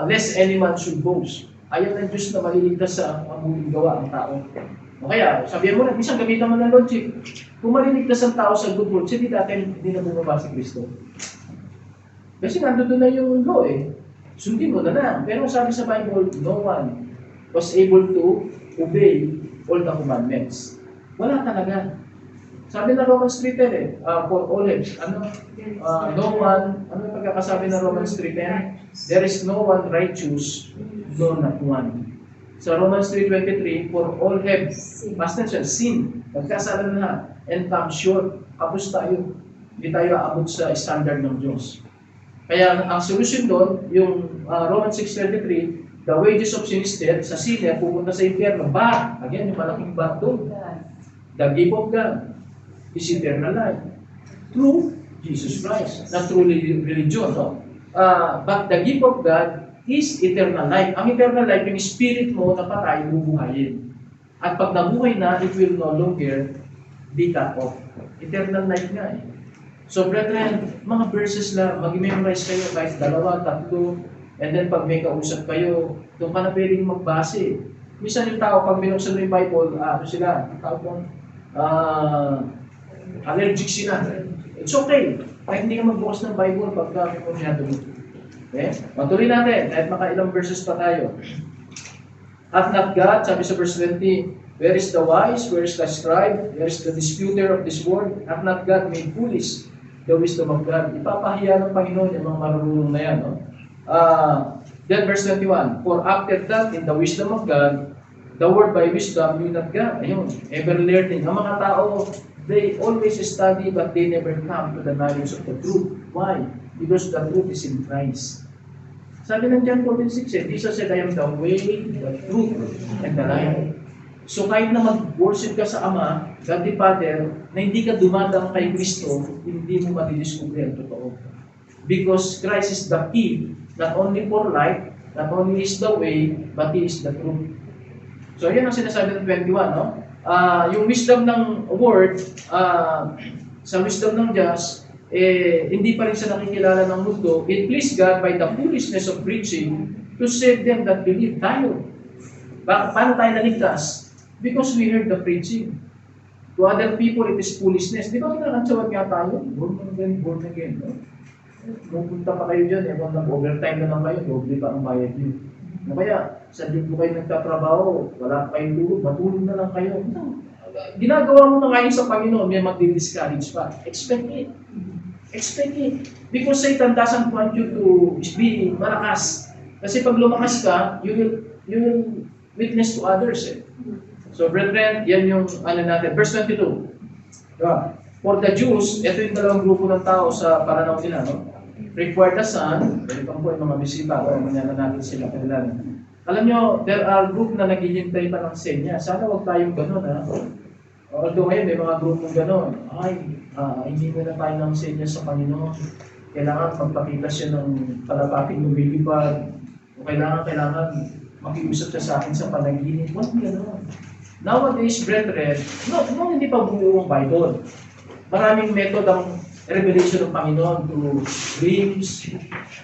Lest any man should boast. Ayaw ng Diyos na maliligtas sa mabuting gawa ang tao. O kaya, sabihin mo na, isang gamitan mo ng logic. Kung maliligtas ang tao sa good works, hindi na bumaba si Kristo. Kasi nandun na yung law eh. Sundin mo na lang. Pero sabi sa Bible, no one was able to obey all the commandments. Wala talaga. Sabi na Romans 3:10 for all no one, ano yung pagkakasabi na Romans 3:10? There is no one righteous, no not one. Sa Romans 3:23, for all have, past tense, sin. Nagkasala na lahat. And come short. Kapos tayo. Hindi tayo aabot sa standard ng Diyos. Kaya ang solution doon, yung Romans 6:33, the wages of sin is death. Sa sinner, pupunta sa impyerno. But, again, yung malaking but doon. The gift of God is eternal life. Through Jesus Christ. Not through religion, no? But the gift of God is eternal life. Ang eternal life, yung spirit mo na patay, bubuhayin. At pag nabuhay na, it will no longer be cut off. Eternal life nga eh. So brethren, mga verses lang, mag-memorize kayo kahit 2, 3, and then pag may kausap kayo, doon ka na pwedeng magbase. Minsan yung tao, pag binuksan mo yung Bible, sila, tao kong allergic sila. It's okay. Kahit hindi ka magbukas ng Bible, pagka may kunyado mo. Okay? Matuloy natin, kahit makailang verses pa tayo. Hath not God, sabi sa verse 20, where is the wise, where is the scribe, where is the disputer of this world? Hath not God made foolish the wisdom of God? Ipapahiya ng Panginoon yung mga marunong na yan. No? Then verse 21, for after that, in the wisdom of God, the word by wisdom knew not God. Ayun, ever learning. Ang mga tao, they always study but they never come to the knowledge of the truth. Why? because the truth is in Christ. Sabi ng John 14:6, Jesus said, I am the way, the truth, and the life. So kahit na mag-worship ka sa Ama, God the Father, na hindi ka dumadang kay Kristo, hindi mo matidiscover ang totoo. Because Christ is the key, not only for life, not only is the way, but He is the truth. So yan ang sinasabi ng 21, no? Yung wisdom ng word, sa wisdom ng Diyos, hindi pa rin siya nakikilala ng mundo. It pleased God by the foolishness of preaching to save them that believe. Tayo. Paano tayo naligtas? Because we heard the preaching. To other people, it is foolishness. Di ba kinakansawag nga tayo? Born again. No? Kung punta pa kayo dyan, kung nag-overtime na lang kayo, doble pa ang bayad nyo. Kaya, sa linggo kayo nagtatrabaho, wala pa kayong tulog, matulog na lang kayo. Ginagawa mo na ngayon sa Panginoon, may mag-discourage pa. Expect it. Expect it. Because Satan doesn't want you to be malakas. Kasi pag lumakas ka, you will witness to others. So brethren, yan yung natin. Verse 22. Diba? For the Jews, ito yung dalawang grupo ng tao sa pananaw nila. No? Required the Son, ito po yung mga bisita, o manyanan natin sila kanilang. Alam nyo, there are group na naghihintay pa ng senya. Sana huwag tayong gano'n, ha? Although ngayon, may mga grupong gano'n. Hindi na tayo ng senya sa Panginoon. Kailangan magpakita siya ng palapating lumilipad. O kailangan makiusap siya sa akin sa panaginip. Huwag gano'n. Nowadays, brethren, hindi pa buo ang Bible. Maraming method ang revelation ng Panginoon through dreams,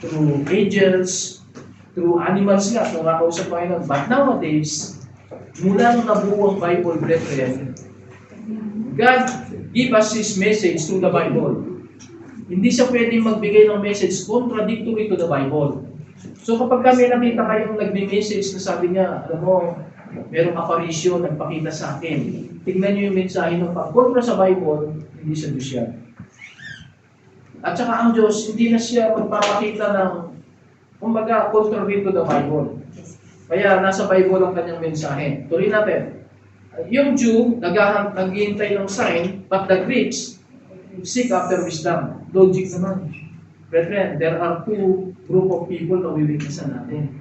through angels, through animals nga, kung kakausap Panginoon. But nowadays, mula nung nabuo ang Bible, brethren, God give us His message through the Bible. Hindi siya pwedeng magbigay ng message contradictory to the Bible. So kapag kami nakita kayong nagme-message na sabi niya, alam mo, merong apparition, nagpakita sa akin. Tingnan niyo yung mensahe ng pag-kontra sa Bible, hindi siya Diyos yan. At saka ang Diyos, hindi na siya magpapakita ng, kumbaga, contrary to the Bible. Kaya nasa Bible ang kanyang mensahe. Tuloy natin. Yung Jew, naghihintay ng sign, but the Greeks seek after wisdom. Logic naman. Brethren, there are two group of people na wiwitnessan natin.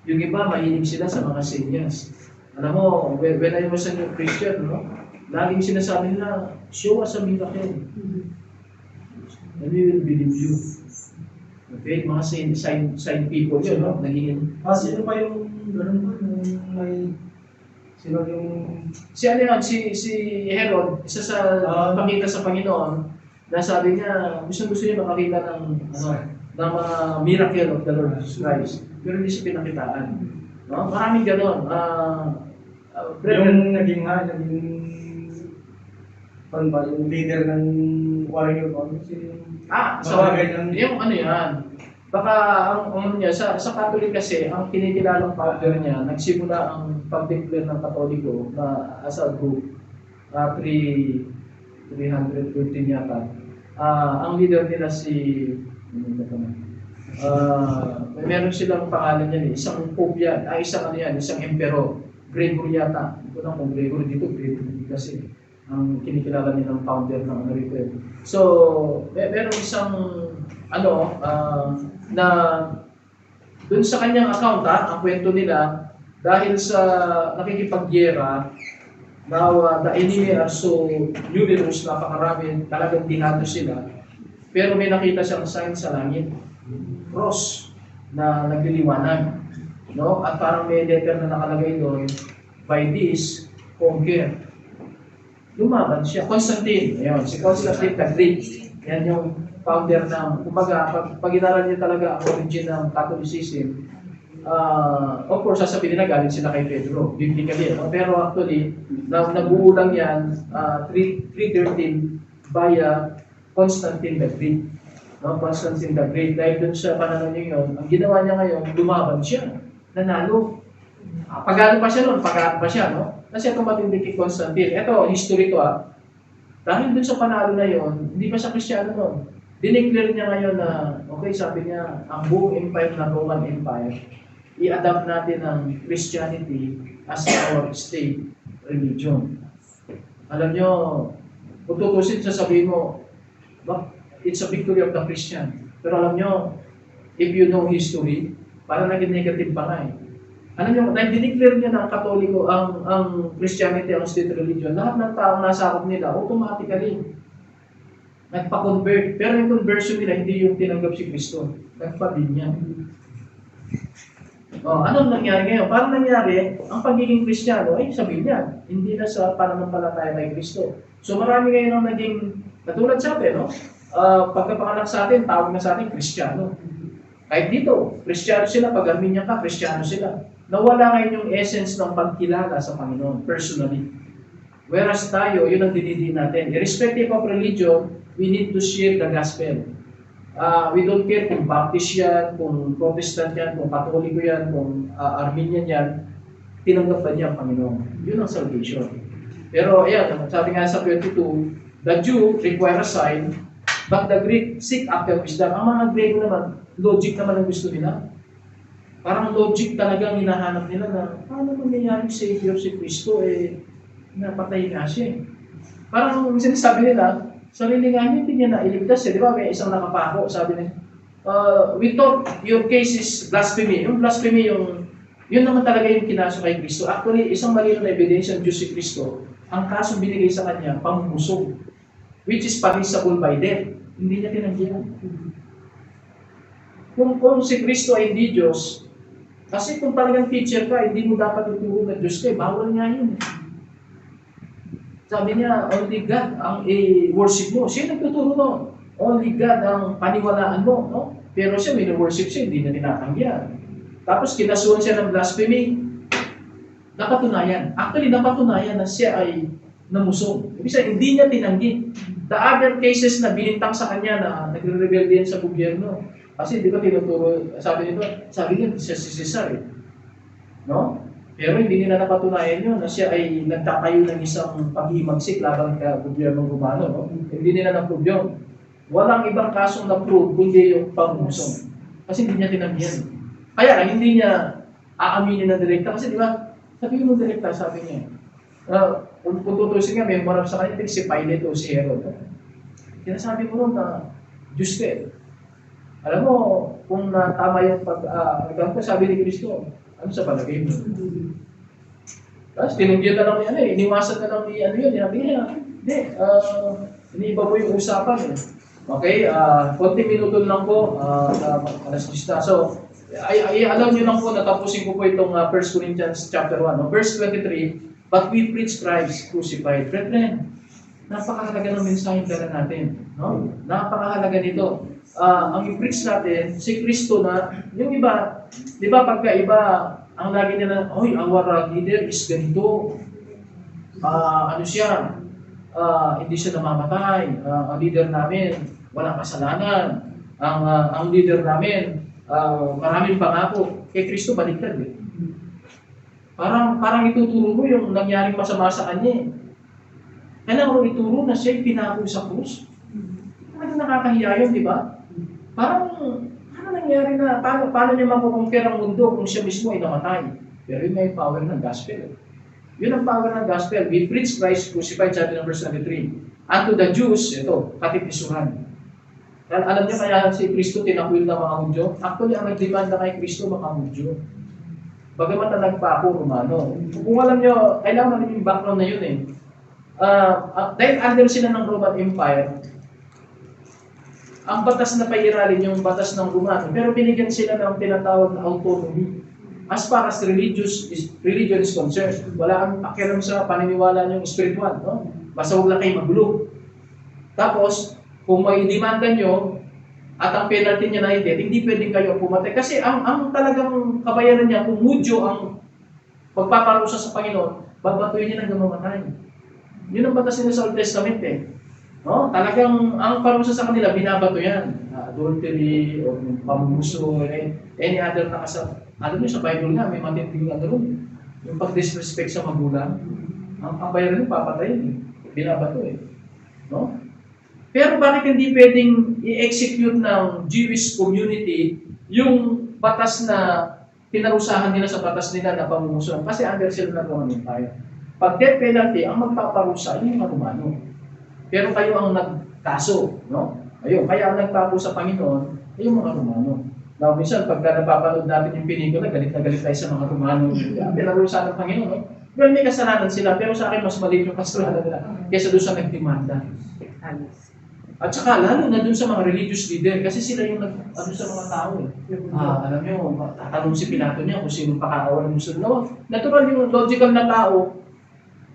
Yung iba, mahilig sila sa mga senyas. Alam mo, when I was a new Christian, no? Laging sinasabi nila, show us a miracle. And we will believe you. Okay, mga sign people yun, no? Naging... Sino pa yung ganun ba? May... Sino yung... Si Herod, isa sa pakita sa Panginoon, na sabi niya, gusto niya makakita ng mga miracle of the Lord Jesus Christ. Pero hindi siya pinakitaan. No? Maraming gano'n. Yung naging yung leader ng warrior ko, yung ano yan. Baka ang niya, sa Catholic kasi, ang kinikilalang founder niya, nagsimula ang pag-declare ng Katoliko na as a group, 313 yata. Ang leader nila meron silang pangalan yan, isang pope yan, isang emperor, Gregory yata. Ito na kung Gregory dito, Gregory kasi ang kinikilala nilang founder ng Amerika. So, meron isang na dun sa kanyang account, ang kwento nila, dahil sa nakikipagyera, now the enemy are so numerous, napakarami, talagang dinado sila. Pero may nakita siyang sign sa langit, cross na nagliliwanag, no? At parang may letter na nakalagay doon, by this, conquer. Lumaban siya. Constantine, ayun, si Constantine the Great. Yan yung founder ng, kumbaga, pag inaral niya talaga ang origin ng Catholicism, of course, sasabihin na galing sila kay Pedro, biblically. Pero actually, nabuo lang yan, 313 by Constantine the Great. No? Constantine the Great. Dahil dun sa panahon niya yun, ang ginawa niya ngayon, lumaban siya. Nanalo. Pagano pa siya noon, pagano pa siya, no? Kasi ito matindi kay Constantine. Ito, history to Dahil dun sa panalo na yun, hindi pa siya Kristiyano noon. Dineclare niya ngayon na, okay, sabi niya, ang buong empire na Roman Empire, i-adapt natin ang Christianity as our state religion. Alam nyo, kung tutusin, sasabihin mo, it's a victory of the Christian. Pero alam nyo, if you know history, parang naging negative pa nga eh. Alam nyo, nag-declare niya ng Katoliko, ang Christianity, ang state religion, lahat ng taong nasakop nila, automatically, nagpa-convert. Pero yung conversion nila, hindi yung tinanggap si Kristo. Nagpa-din niya. Anong nangyari ngayon? Parang nangyari, ang pagiging Kristiyano, ay sabihin niya, hindi na sa pananampalataya kay Kristo. So marami ngayon ang naging, katulad sa atin, no? Pagkapanganak sa atin, tawag na sa atin, Kristiyano. Kahit dito, Kristiyano sila, pag Armenian ka, Kristiyano sila. Nawala ngayon yung essence ng pagkilala sa Panginoon, personally. Whereas tayo, yun ang dinidiin natin. Irrespective of religion, we need to share the gospel. We don't care kung Baptist yan, kung Protestant yan, kung Katoliko yan, kung Armenian yan, tinanggap ba niya ang Panginoon? Yun ang salvation. Pero ayan, sabi nga sa 22, the Jew require a sign, but the Greek seek after wisdom. Ang mga Greek naman, logic naman ang gusto nila. Parang logic talaga ang hinahanap nila na paano mangyayari Savior si Kristo, napatay nga siya. Parang sinasabi nila, sarili nga niya, hindi niya nailigtas eh. Di ba? May isang nakapako, sabi niya, we thought your case is blasphemy. Yung blasphemy, yun naman talaga yung kinaso kay Kristo. Actually, isang malinaw na ebidensya ng Diyos si Kristo, ang kaso binigay sa kanya, pangmusog, which is punishable by death. Hindi niya tinanggihan. Kung si Kristo ay hindi Diyos, kasi kung talagang teacher ka, hindi mo dapat ituro na Diyos ka, bawal nga yun. Sabi niya, only God ang i-worship mo. Siya nagtuturo mo. Only God ang paniwalaan mo. No? Pero siya, mini-worship siya, hindi na tinatanggihan. Tapos kinasuhan siya ng blasphemy. Napatunayan. Actually, napatunayan na siya ay namusong. Ibig sabihin, hindi niya tinanggi. The other cases na binintang sa kanya na nagre-rebelde yan sa gobyerno. Kasi di ba tinuturo, sabi niya, siya si Cesar eh. No? Pero hindi nila napatunayan yun na siya ay nagtatayo ng isang paghimagsik laban sa gobyernong Romano. No? Hindi nila na-prove yun. Walang ibang kasong na-prove kundi yung pangmusong. Kasi hindi niya tinanggihan. Kaya lang, hindi niya aaminin na direkta. Kasi di ba, sabihin mo direkta, sabi niya. Kung tutusin nga, may marap sa kanya, si Pilate o si Herod. Sinasabi mo nun na Diyos ka eh. Alam mo, kung tama yung sabi ni Kristo, ano sa palagay mo? Tapos tinunggian na lang niya, iniwasan na lang ni sinabi niya, hindi, iniiba mo yung usapan eh. Okay, konting minuto lang po, alas 10 na. So, alam niyo lang po, natapusin ko po itong 1 Corinthians chapter 1. No? Verse 23, but we preach Christ crucified. Brethren, napakahalaga ng mensaheng dala natin. No? Napakahalaga nito. Ang i-preach natin, si Kristo na, yung iba, di ba pagka iba, ang lagi nila, our leader is ganito. Ano siya? Hindi siya namamatay. Ang leader namin, walang kasalanan. Ang leader namin, maraming pangako. Kay Kristo, baliktad eh. Parang ituturo mo yung nangyaring masama sa kanya eh. Kailangan mo ituro na siya pinako sa krus. Parang nakakahiya yun, di ba? Parang, ano nangyari na, paano niya makukumpir ang mundo kung siya mismo ay namatay? Pero yun nga yung power ng gospel. Yun ang power ng gospel. We preach Christ crucified, sabi ng verse 93. Unto the Jews, ito, katipisuhan. Alam niyo kaya si Kristo tinakwil ng mga Hudyo? Actually, ang nagdemanda kay Kristo, mga Hudyo. Bagamat na nagpako, Romano. Kung alam niyo, kailangan namin yung background na yun eh. Dahil under sila ng Roman Empire, ang batas na pairalin yung batas ng Romano, pero binigyan sila ng tinatawag na autonomy. As far as religion is concerned, wala kang pakialam sa paniniwala niyong spiritual, no? Basta huwag lang kayo magulo. Tapos, kung may demanda nyo, at ang penalty niya na hindi pwedeng kayo pumatay. Kasi ang talagang kabayaran niya, kung Hudyo ang pagpaparusa sa Panginoon, babatuhin niya ng mamatay. Yun ang batas nila sa Old Testament eh. No? Talagang ang parusa sa kanila, binabato yan. Adultery, o pamumuso, any other na kasal. Alam niyo sa Bible nga, may matinding ron. Yung pag-disrespect sa magulang, ang bayaran niyo, papatayin eh. Binabato eh. No? Pero bakit hindi pwedeng i-execute ng Jewish community yung batas na pinarusahan nila sa batas nila na pamumuso? Kasi under sila na Roman Empire. Pag death penalty, ang magpaparusa, yung mga Romano. Pero kayo ang nagkaso, no? Ayun, kaya ang nagpapo sa Panginoon, ay yung mga Romano. Now, minsan, pagka napapanood natin yung pelikula, galit na galit tayo sa mga Romano. Pinarusahan ng Panginoon, no? Well, may kasalanan sila, pero sa akin, mas maliit yung kasalanan nila kaysa doon sa nagdemanda. At saka, lalo na doon sa mga religious leader, kasi sila yung ano sa mga tao. Alam nyo, tatanong si Pilato niya kung sino pakakawalan mo sa no. Natural yung logical na tao.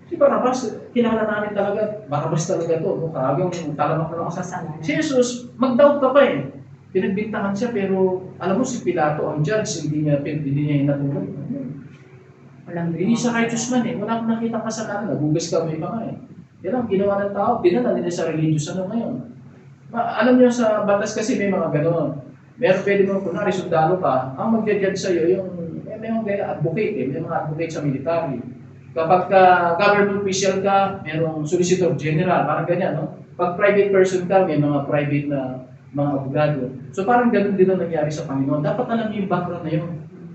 Si Barabas, kilala namin talaga, Barabas talaga to. No? Karagang talamak na Kasalanan. si Jesus, mag-doubt ka pa eh. Pinagbintangan siya, pero alam mo si Pilato, ang judge, hindi niya inatulog. Hindi siya righteous man eh. Wala akong nakita kasalanan. Nagugas kami pa nga eh. Yan ang ginawa ng tao. Dinala nila sa religious ano ngayon. Alam niyo sa batas kasi may mga gano'n. Meron pwede mo, kunwari sundalo ka, ang mag-judge sa'yo yung may mga advocate eh. May mga advocate sa military. Kapag government official ka, merong solicitor general, parang ganyan, no? Pag private person ka, may mga private na mga abogado. So parang ganun din ang nangyari sa Panginoon. Dapat alam niyo yung background na yun.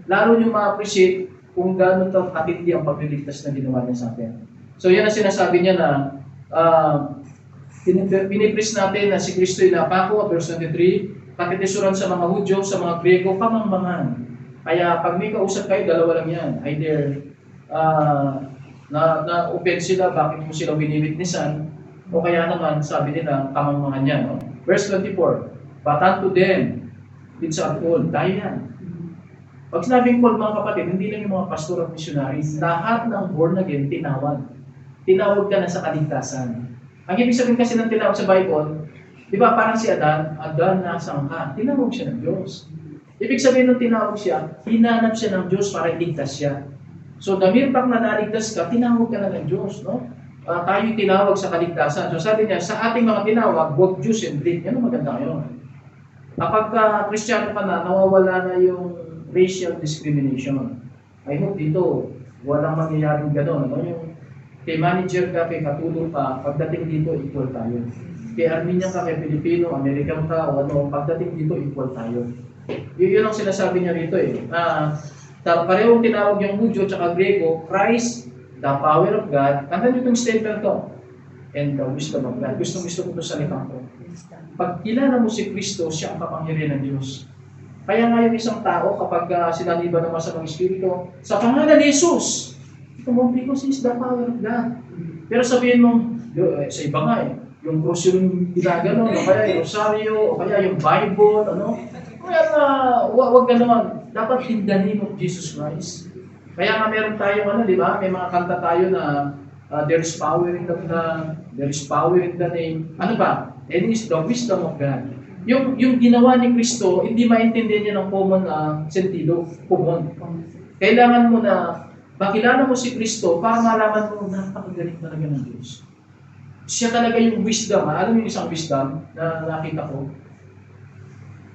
Lalo niyo ma-appreciate kung gano'n ito katindi ang pagliligtas na ginawa niya sa atin. So yan ang sinasabi niya na pinipris natin na si Kristo ay napako, verse 23, katitisuran sa mga Hudyo, sa mga Grego, pamangmangan. Kaya pag may kausap kayo, dalawa lang yan. Either na-open sila, bakit mo sila winibitnisan, o kaya naman, sabi nila, kamangmangan yan. No? Verse 24, but unto them, it's a call, tayo yan. Pag sinabing call, mga kapatid, hindi lang yung mga pastor at missionaries, lahat ng born again, tinawag. Tinawag ka na sa kaligtasan. Ang ibig sabihin kasi ng tinawag sa Bible, di ba parang si Adan, nasaan ka? Tinawag siya ng Diyos. Ibig sabihin nung tinawag siya, hinanap siya ng Diyos para iligtas siya. So, the mere fact na naligtas ka, tinawag ka na ng Diyos, no? Tayo tinawag sa kaligtasan. So, sabi niya, sa ating mga tinawag, both Jews and Greek. Yan ang maganda ngayon. Kapag Kristiyano ka na, nawawala na yung racial discrimination. I hope dito, walang mangyayaring gano'n. No? Yung kay manager ka, kay katulong ka, pagdating dito, equal tayo. Kay Armenian ka, kay Pilipino, American ka, o ano, pagdating dito, equal tayo. Yun ang sinasabi niya rito eh. Parehong tinawag yung Hudyo at Grego, Christ, the power of God. Tandaan niyo itong statement to. And the wisdom of God. Gusto ko ito sa lipan ko. Pag kilala mo si Kristo, siya ang kapangyarihan ng Diyos. Kaya nga yung isang tao, kapag sinaliban ng masamang espiritu, sa pangalan ni Jesus, tumumpi ko is the power of God. Pero sabihin mo, sa iba nga eh, yung cross yung ginagano, o kaya yung rosaryo, o kaya yung Bible, ano? Kaya wag gano'n. Dapat in the name of Jesus Christ. Kaya nga meron tayong ano, di ba? May mga kanta tayo na there is power in the blood, there is power in the name. Ano ba? And it's the wisdom of God. Yung ginawa ni Kristo, hindi maintindihan niya ng common sentido, common. Kailangan mo na makilala mo si Kristo para malaman mo napakagaling talaga ng Diyos. Siya talaga yung wisdom. Alam mo yung isang wisdom na nakita ko?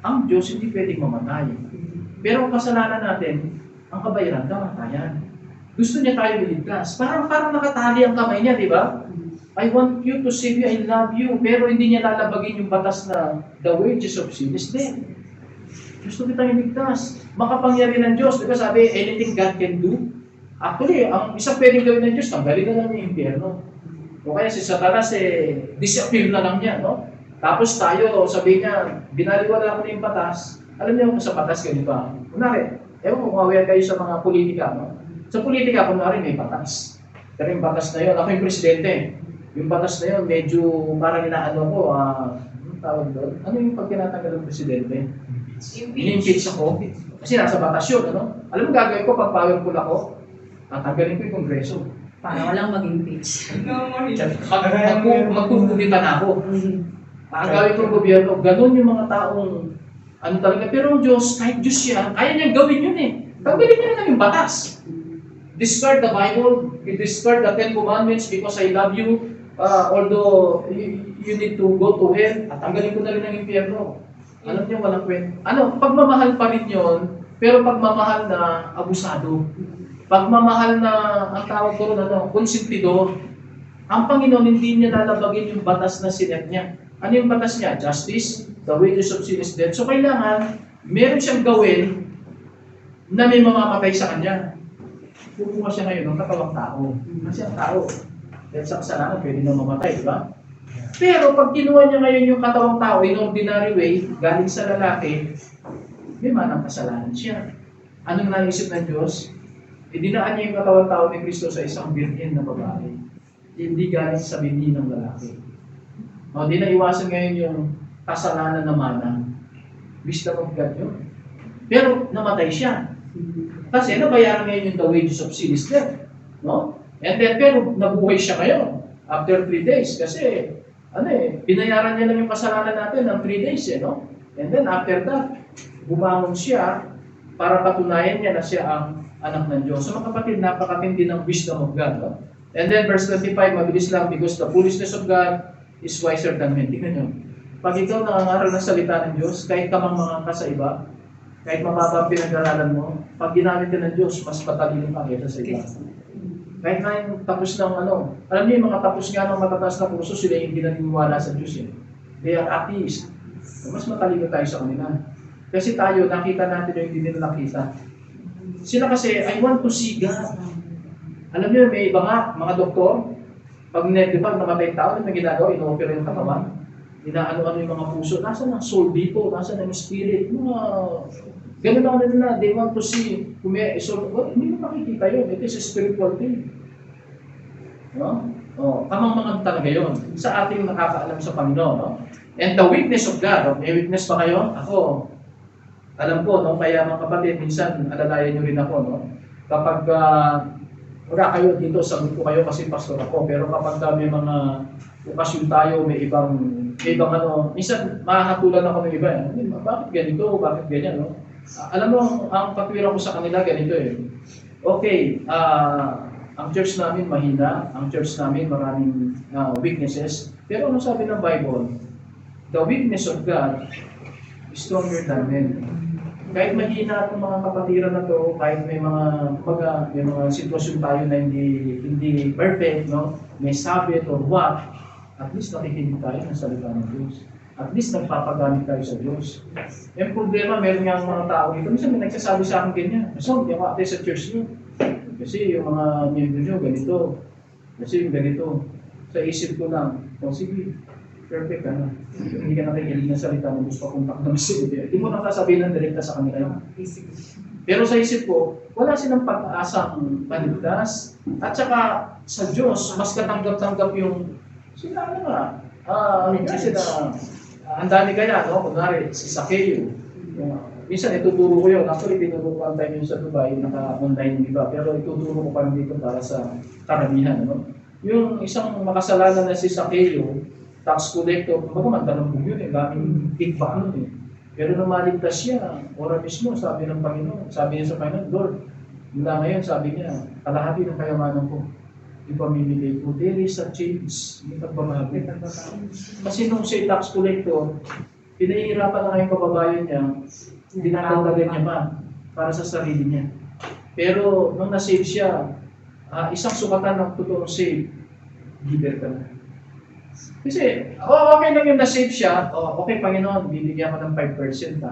Ang Diyos hindi pwedeng mamatay. Pero ang kasalanan natin, ang kabayaran, kamatayan. Gusto niya tayo iligtas. Parang nakatali ang kamay niya, di ba? I want you to save you, I love you. Pero hindi niya lalabagin yung batas na the wages of sin is death. Gusto kitang iligtas. Makapangyarihan ng Diyos. Di ba sabi, anything God can do? Actually, ang isang pwedeng gawin ng Diyos, tanggalin na lang yung impyerno. O kaya si Satanas, disappear na lang niya, no? Tapos tayo, sabi niya, binaliwala ko na yung batas. Alam niyo kung sa batas ganito. Kunwari, ewan kung aware kayo sa mga politika, no? Sa politika, kunwari may batas. Pero yung batas na yun, ako yung presidente. Yung batas na yun, medyo parang inaano ko, tawag doon. Ano yung pag tinatanggal ng presidente? Ini-impeach ako. Kasi nasa batas yun, ano? Alam mo gagawin ko pag powerful ako? Tatanggalin ko yung kongreso. Para walang mag-impeach. Magkukulitan ako. Ang gawin ko ng gobyerno, ganun yung mga taong ano talaga. Pero ang Diyos, kahit Diyos siya, kaya niyang gawin yun eh. Tanggalin niya lang yung batas. Discard the Bible, discard the 10 Commandments because I love you. Although you need to go to hell, at tanggalin ko na rin ang impyerno. Alam niyo, walang kwento. Ano, pagmamahal pa rin yun, pero pagmamahal na abusado. Pagmamahal na, ang tawag ko rin, konsentidor. Ang Panginoon, hindi niya lalabagin yung batas na sinet niya. Ano yung batas niya? Justice, the wages of sin is death. So kailangan, meron siyang gawin na may mamamatay sa kanya. Pupunga siya ngayon ng katawang tao. Kasi ang tao, dahil sa kasalanan, pwede na mamatay, di ba? Pero pag kinuha niya ngayon yung katawang tao in ordinary way, galing sa lalaki, may manang kasalanan siya. Anong naisip ng Diyos? Idinaan niya yung katawang tao ni Kristo sa isang birhen na babae. Hindi galing sa binhi ng lalaki. O, di na iwasan ngayon yung kasalanan na mana. Wisdom of God yun. Pero namatay siya. Kasi nabayaran ngayon yung the wages of sin is death. No? And then, pero nabuhay siya ngayon after 3 days. Kasi, binayaran niya lang yung kasalanan natin ng 3 days, no? And then, after that, bumangon siya para patunayan niya na siya ang anak ng Diyos. So, mga kapatid, napakatindi ng wisdom of God. No? And then, verse 25, mabilis lang, because the foolishness of God is wiser than men. Tingnan nyo. Pag ikaw nangangaral ng salita ng Diyos, kahit ka mang mga ka sa iba, kahit mababa ang pinag-aralan mo, pag ginamit ka ng Diyos, mas matalino ka kaysa sa iba. Kahit na yung tapos ng alam niyo yung mga tapos nga ng matataas na kurso, sila yung hindi naniniwala sa Diyos. They are atheist. Mas matalino tayo sa kanila. Kasi tayo, nakita natin yung hindi nila nakita. Sila kasi, I want to see God. Alam niyo, may iba nga, mga doktor, pag namatay tao, ano yung ginagawa? Ino-opera yung katawan. Inaano-ano yung mga puso. Nasaan ang soul dito? Nasaan ang spirit? Ganun ako nila. They want to see. Hindi mo makikita yun. It is a spiritual thing. No? Kamang-mangang talaga yun. Sa ating nakakaalam sa Panginoon. No? And the weakness of God. May weakness pa kayo? Ako, alam ko, no? Kaya mga kapatid, minsan alalayan nyo rin ako. No? Kapag wala kayo dito, sagot ko kayo kasi pastor ako. Pero kapag may mga okasyon tayo, may ibang minsan mahatulan ako ng iba. Bakit ganito? Bakit ganyan? No? Alam mo, ang patwira ko sa kanila, ganito Okay, ang church namin mahina, ang church namin maraming weaknesses. Pero ano sabi ng Bible? The weakness of God is stronger than men. Kahit mahina itong mga kapatiran na to, kahit may mga sitwasyon tayo na hindi perfect, no? May sabit or what, at least nakikinig tayo ng salita ng Diyos. At least nagpapagamit tayo sa Diyos. Yung problema, meron nga mga tao dito. Minsan may nagsasabi sa akin ganyan. So, hindi ako ate sa church nyo. Kasi yung mga miyembro nyo, ganito. Kasi yung ganito. Sa isip ko lang, sige, perfect ka na. Hindi ka nakikinig ng salita ng Diyos papuntak na masig. Hindi mo nakasabihin ng direkta sa kanila. Pero sa isip ko, wala silang pag-aasang paligtas. At saka sa Diyos, mas katanggap-tanggap yung sila kasi ang dami kaya, no? Kunwari, si Sakeo. Minsan ituturo ko yun. Actually, tinuturuan tayo yun sa Dubai, naka-online yung iba. Pero ituturo ko pa rin dito para sa karamihan. No? Yung isang makasalanan na si Sakeo, tax collector, magandang po yun daming kickback nun Pero nung maligtas siya, ora mismo, sabi ng Panginoon, sabi niya sa Panginoon, Lord, mula ngayon, sabi niya, kalahati ng kayamanan ko, ipamimigay ko. There is a change. May pagbabago. Kasi nung si tax collector, pinahihirapan na ngayong kababayan niya, dinatagdagan niya pa para sa sarili niya. Pero nung na-save siya, isang sukatan ng totoong save, giver ka na. Kasi, okay lang yung na-save siya, okay Panginoon, bibigyan ko ng 5%.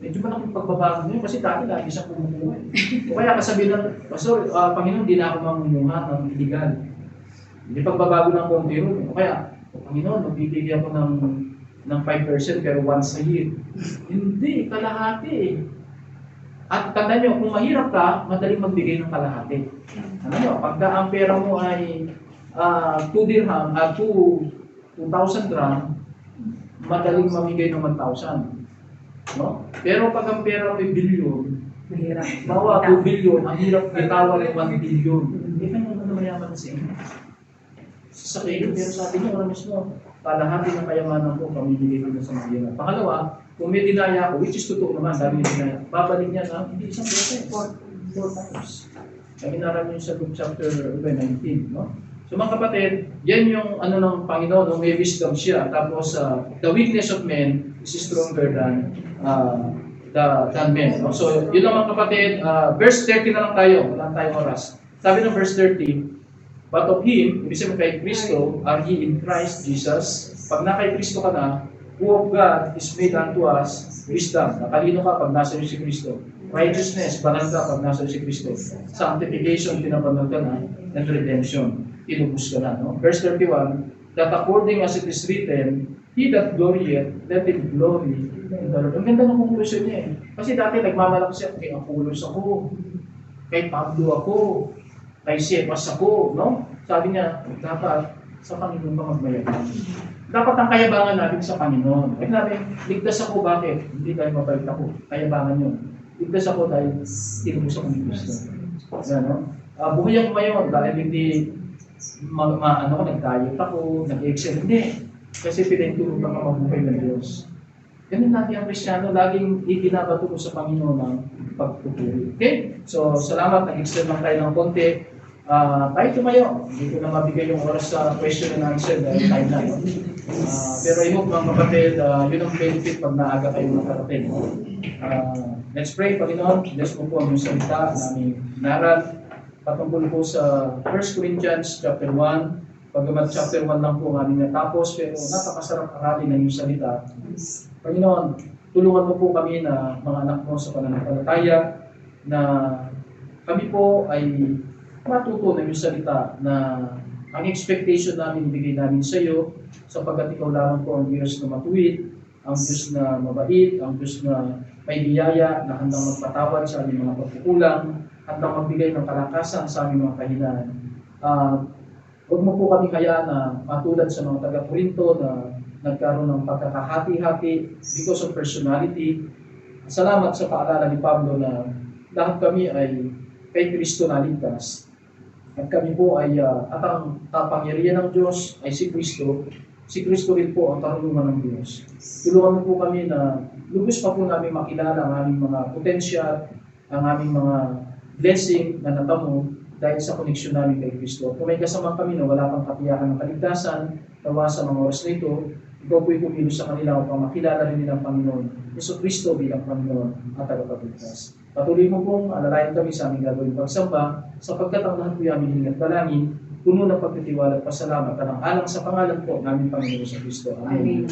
Medyo malaking pagbabago niyo kasi dati lagi siyang kumukuha. O kaya kasabi ng, Pastor, Panginoon, di na ako mamumuha ng illegal. Hindi pagbabago ng konti rin. O kaya, Panginoon, magbibigyan ko ng 5% pero once a year. Hindi, kalahati. At tanda nyo, kung mahirap ka, madaling magbigay ng kalahati. Ano nyo, pagka ang pera mo ay 2 dirham at 2,000 dirham, madaling mamigay ng 1,000. No? Pero pag ang pera may bilyon, Mahirap. bawa 2 billion, ang hirap bitawan ng 1 billion. Hindi ka naman na mayaman na siya. Sa kayo, pero sabi niya, wala mismo, kalahati ng kayamanan ko, pamibigay ko na sa mahirap. Pangalawa, kung may dinaya ko, which is totoo naman, dami yung dinaya, babalik niya na, hindi isang beses, 4 times. Kami naran yung sa Luke chapter 19, no? So mga kapatid, yan yung ng Panginoon, nung may wisdom siya. Tapos, the weakness of men is stronger than men. No? So, yun lang mga kapatid. Verse 30 na lang tayo. Wala tayong oras. Sabi ng verse 30, but of Him, ibig sabihin kay Kristo, are ye in Christ Jesus. Pag na kay Kristo ka na, who of God is made unto us wisdom. Nakalino ka pag nasa si Kristo. Righteousness, banal ka pag nasa si Kristo. Sanctification, pinabanal ka na, and redemption, inubos ka na. No? Verse 31, that according as it is written, he that glorieth, let him glory in the Lord. Ang ganda ng conclusion niya eh. Kasi dati nagmamalaki siya, kay Apollos ako, kay Pablo ako, kay Cephas ako, no? Sabi niya, dapat sa Panginoon ka magmayabang. Dapat ang kayabangan natin sa Panginoon. Kaya natin, ligtas ako, bakit? Hindi dahil mabait ako. Kayabangan yun. Ligtas ako dahil tinubos ako ni Kristo. Yan, no? Buhay ako ngayon dahil hindi nag-diet ako, nag-excel. Hindi. Kasi pinahintulog ka mabuhay ng Diyos. Ganun natin ang Kristyano, laging ibinabato ko sa Panginoon ng pagpupuri. Okay? So, salamat. Nag-extend lang tayo ng konti. Tayo tumayo. Hindi ko na mabigay yung oras sa question and answer dahil time na. No? Pero I hope mga kapatid, yun ang benefit pag naaga kayo nakarating. Let's pray, Panginoon. Bless mo po ang salita na aming naral. Patungkol po sa 1 Corinthians chapter 1. Pagamat chapter 1 lang po ang aming natapos, pero napakasarap aralin ng iyong salita. Panginoon, tulungan mo po kami na mga anak mo sa pananampalataya na kami po ay matuto ng iyong salita na ang expectation namin ibigay namin sa iyo sapagkat ikaw lamang po ang Diyos na matuwid, ang Diyos na mabait, ang Diyos na may biyaya na handang magpatawad sa aming mga pagkukulang, handang magbigay ng kalakasan sa aming mga kahinaan. Huwag mo po kami hayaan na matulad sa mga taga-Corinto na nagkaroon ng pagkakahati-hati because of personality. Salamat sa paalala ni Pablo na lahat kami ay kay Kristo naligtas. At kami po ay, at ang kapangyarihan ng Diyos ay si Kristo. Si Kristo rin po ang karunungan ng Diyos. Tulungan mo po kami na lubos pa po namin makilala ang aming mga potensyal, ang aming mga blessing na natamo dahil sa koneksyon namin kay Kristo. Kung may kasama kami na wala pang katiyakan ng kaligtasan, nawa sa mga oras na ito, ikaw po'y kumilos sa kanila upang makilala rin nila ang Panginoon, Yesu Kristo bilang Panginoon at tagapagligtas. Patuloy mo pong alalayan kami sa aming gagawin pagsamba, sapagkat ang lahat po'y aming hingat dalangin, puno ng pagtitiwala at pasalamat at ang alang sa pangalan po namin Panginoon sa Kristo. Amen.